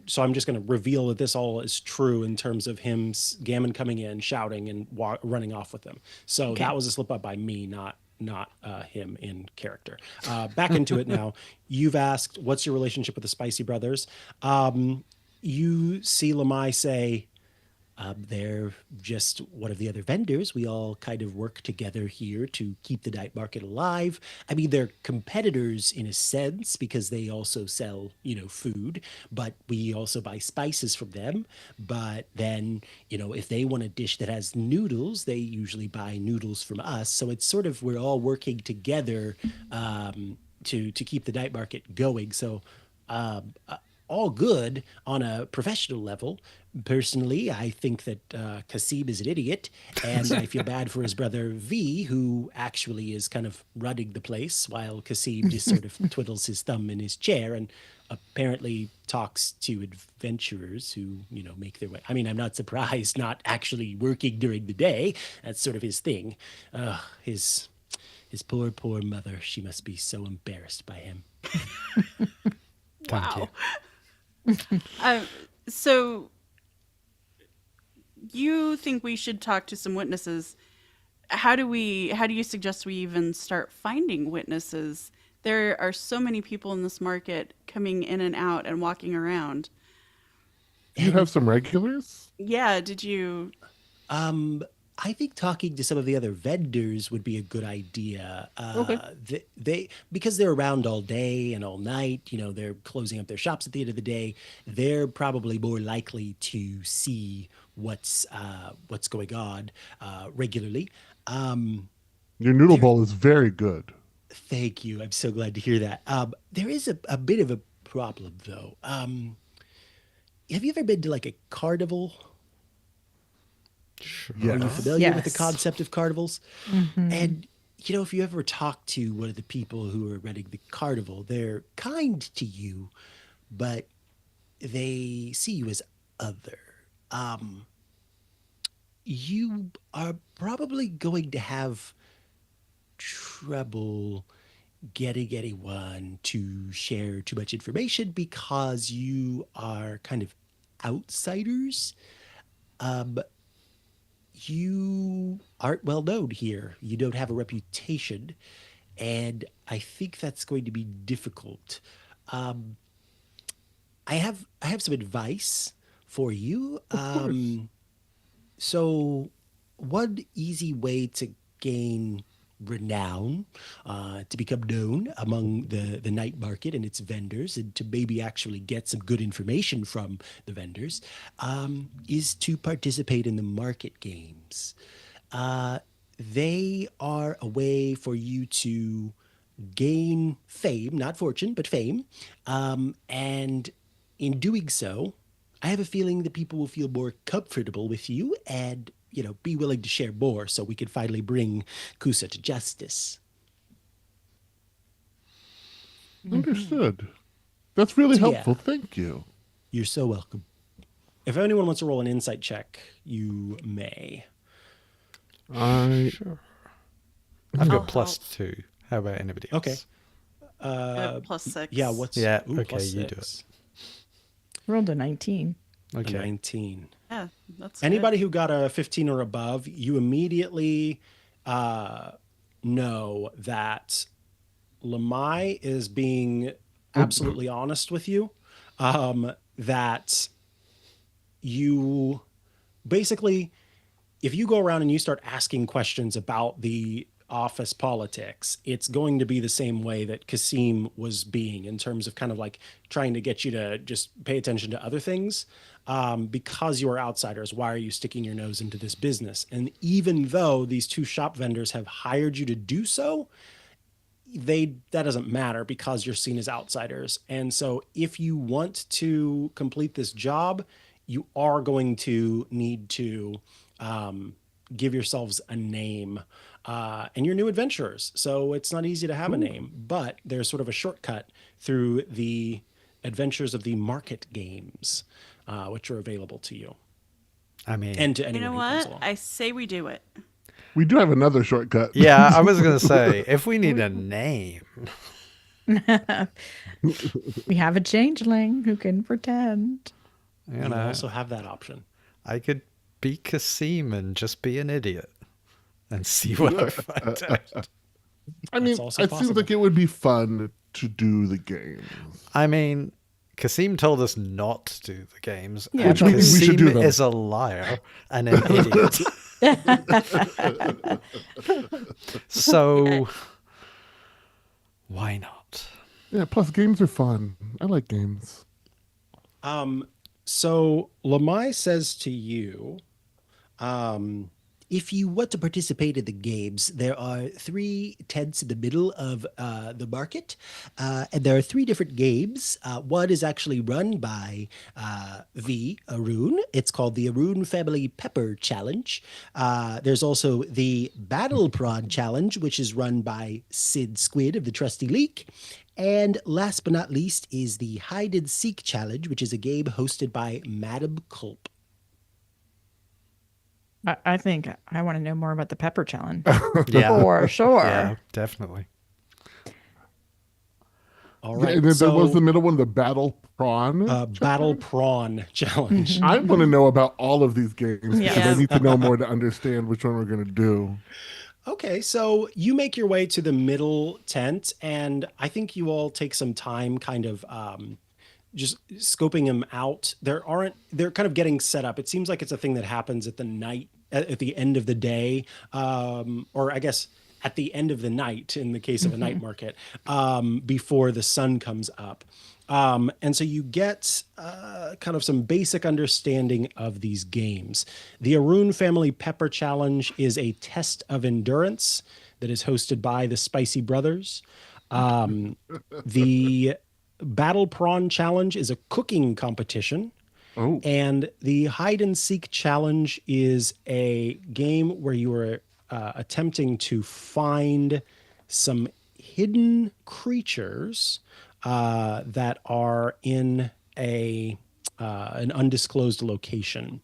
so I'm just going to reveal that this all is true in terms of him, Gammon coming in, shouting and running off with them. So that was a slip up by me, not him in character. Back into it now. You've asked, what's your relationship with the Spicy Brothers? You see Lamai say, they're just one of the other vendors. We all kind of work together here to keep the night market alive. I mean, they're competitors in a sense because they also sell, food, but we also buy spices from them. But then, if they want a dish that has noodles, they usually buy noodles from us. So it's sort of, we're all working together to keep the night market going. So all good on a professional level. Personally, I think that Kasib is an idiot, and I feel bad for his brother V, who actually is kind of running the place, while Kasib just sort of twiddles his thumb in his chair and apparently talks to adventurers who, make their way. I mean, I'm not surprised, not actually working during the day. That's sort of his thing. His poor, poor mother. She must be so embarrassed by him. Thank you. So you think we should talk to some witnesses? How do you suggest we even start finding witnesses? There are so many people in this market coming in and out and walking around. You have some regulars? Yeah, did you? I think talking to some of the other vendors would be a good idea. They because they're around all day and all night. They're closing up their shops at the end of the day. They're probably more likely to see what's going on regularly. Your noodle bowl is very good. Thank you. I'm so glad to hear that. There is a bit of a problem though. Have you ever been to like a carnival? Sure. Yes. Are you familiar with the Yes. concept of carnivals? And, if you ever talk to one of the people who are running the carnival, they're kind to you, but they see you as other. You are probably going to have trouble getting anyone to share too much information because you are kind of outsiders. You aren't well known here. You don't have a reputation, and I think that's going to be difficult. I have some advice for you. So one easy way to gain renown, to become known among the night market and its vendors, and to maybe actually get some good information from the vendors, is to participate in the market games. They are a way for you to gain fame, not fortune, but fame. And in doing so, I have a feeling that people will feel more comfortable with you and, be willing to share more so we can finally bring Kusa to justice. Understood. That's really So, yeah. helpful. Thank you. You're so welcome. If anyone wants to roll an insight check, you may. Sure. I've I'll got plus help. 2. How about anybody else? Okay. +6. Yeah, what's Yeah, ooh, okay, plus you do 6. Rolled a 19. A Okay. 19. Yeah, that's Anybody good. who got a 15 or above, you immediately know that Lamai is being absolutely honest with you. That you basically, if you go around and you start asking questions about the office politics, it's going to be the same way that Kasim was being in terms of kind of like trying to get you to just pay attention to other things. Because you are outsiders, why are you sticking your nose into this business? And even though these two shop vendors have hired you to do so, that doesn't matter because you're seen as outsiders. And so if you want to complete this job, you are going to need to give yourselves a name. And you're new adventurers, so it's not easy to have a name, but there's sort of a shortcut through the adventures of the market games, which are available to you I mean, and to You anyone know who comes what? along. I say we do it. We do have another shortcut. yeah, I was going to say, if we need a name, We have a changeling who can pretend. you You know, also have that option. I could be Kasim and just be an idiot and see what I find out. I mean, That's also it seems possible. like it would be fun to do the games. I mean, Kasim told us not to do the games, Yeah, and but we should do Kasim them. is a liar and an idiot. So, why not? Yeah, plus games are fun. I like games. So Lamai says to you, if you want to participate in the games, there are 3 tents in the middle of the market, and there are 3 different games. One is actually run by the Arun. It's called the Arun Family Pepper Challenge. There's also the Battle Prawn Challenge, which is run by Sid Squid of the Trusty Leak. And last but not least is the Hide and Seek Challenge, which is a game hosted by Madam Culp. I think I want to know more about the pepper challenge. Yeah, For sure. yeah, definitely. All Yeah, right. and then so, there was the middle one, the Battle Prawn. Battle Prawn Challenge. I want to know about all of these games because Yeah. I need to know more to understand which one we're going to do. Okay, so you make your way to the middle tent, and I think you all take some time kind of just scoping them out. They're kind of getting set up. It seems like it's a thing that happens at the end of the day, or I guess at the end of the night in the case of a night market, before the sun comes up. And so you get kind of some basic understanding of these games. The Arun Family Pepper Challenge is a test of endurance that is hosted by the Spicy Brothers. The Battle Prawn Challenge is a cooking competition. Oh, And the Hide and Seek Challenge is a game where you are attempting to find some hidden creatures that are in an undisclosed location.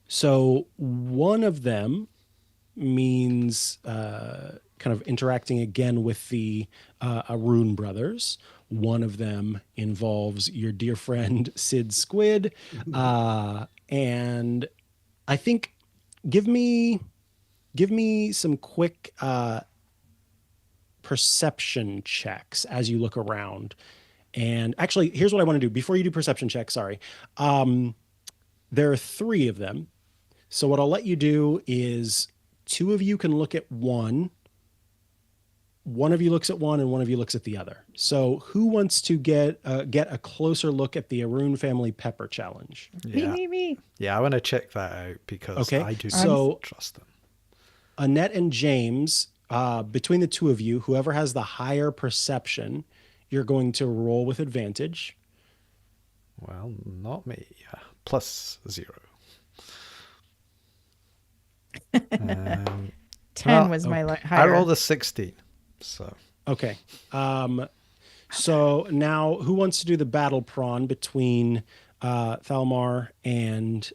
So one of them means kind of interacting again with the Arun brothers. One of them involves your dear friend Sid Squid, and I think give me some quick perception checks as you look around. And actually, here's what I want to do before you do perception checks. Sorry, there are 3 of them. So what I'll let you do is 2 of you can look at one. One of you looks at one, and one of you looks at the other. So who wants to get a closer look at the Arun Family Pepper Challenge? Yeah, Me. yeah, I want to check that out because Okay, I do so- not trust them. Annette and James, between the 2 of you, whoever has the higher perception, you're going to roll with advantage. Well, not me. Yeah, +0. 10 Well, was my I higher. rolled a 16, so Okay. So now who wants to do the battle prawn between Thalmar and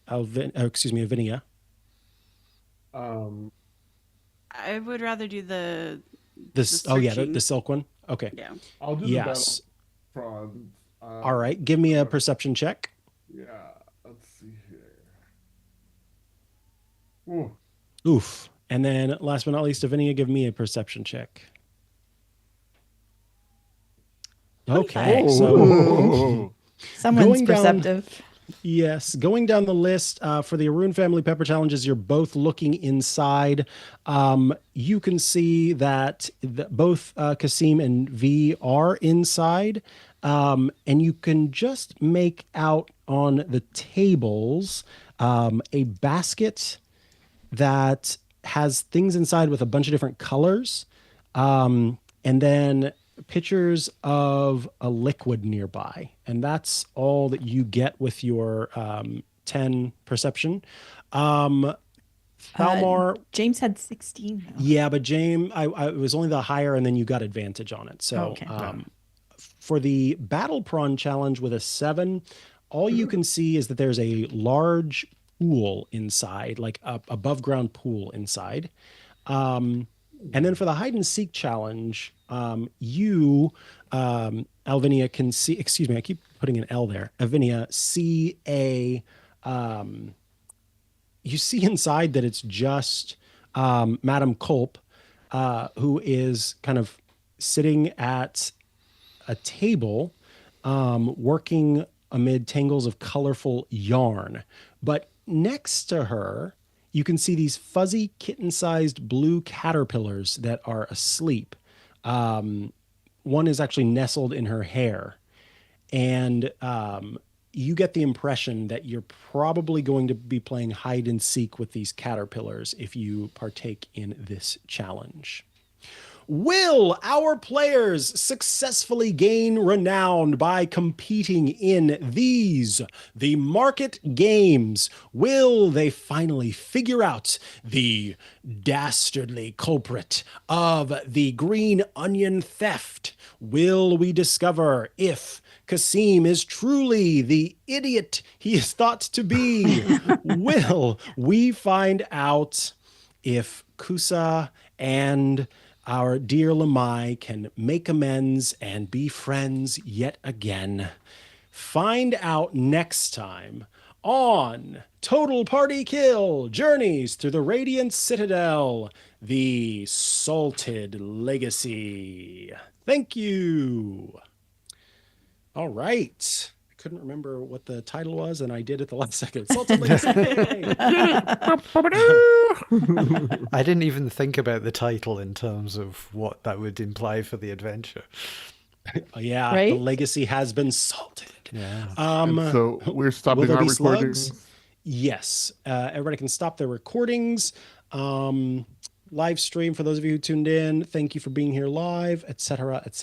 Avinia. Um, I would rather do the The searching. silk one. Okay. Yeah. I'll do the battle Yes. front. All right. Give me a perception check. Yeah, let's see here. Ooh, Oof. And then last but not least, Avinia, give me a perception check. Okay. 25. So oh, Someone's going down, perceptive. yes, going down the list for the Arun Family Pepper Challenges, you're both looking inside. You can see that both Kasim and V are inside. And you can just make out on the tables a basket that has things inside with a bunch of different colors. And then pictures of a liquid nearby. And that's all that you get with your 10 perception. Thalmar, James had 16 though. yeah, but James, it was only the higher, and then you got advantage on it. So Okay. for the battle prawn challenge with a 7, all you can see is that there's a large pool inside, like a above ground pool inside. And then for the hide and seek challenge, Alvinia, can see, excuse me, I keep putting an L there. Alvinia, see you see inside that it's just Madame Culp, who is kind of sitting at a table, working amid tangles of colorful yarn. But next to her, you can see these fuzzy kitten-sized blue caterpillars that are asleep. One is actually nestled in her hair. And you get the impression that you're probably going to be playing hide and seek with these caterpillars if you partake in this challenge. Will our players successfully gain renown by competing in the market games? Will they finally figure out the dastardly culprit of the green onion theft? Will we discover if Kasim is truly the idiot he is thought to be? Will we find out if Kusa and our dear Lamai can make amends and be friends yet again? Find out next time on Total Party Kill: Journeys Through the Radiant Citadel, the Salted Legacy. Thank you. All right. I couldn't remember what the title was, and I did at the last second. Salted Legacy. I didn't even think about the title in terms of what that would imply for the adventure. Yeah, Right? the legacy has been salted. Yeah. and so we're will stopping there our be recordings. slugs? Yes. Everybody can stop their recordings. Live stream for those of you who tuned in. Thank you for being here live, etc., etc.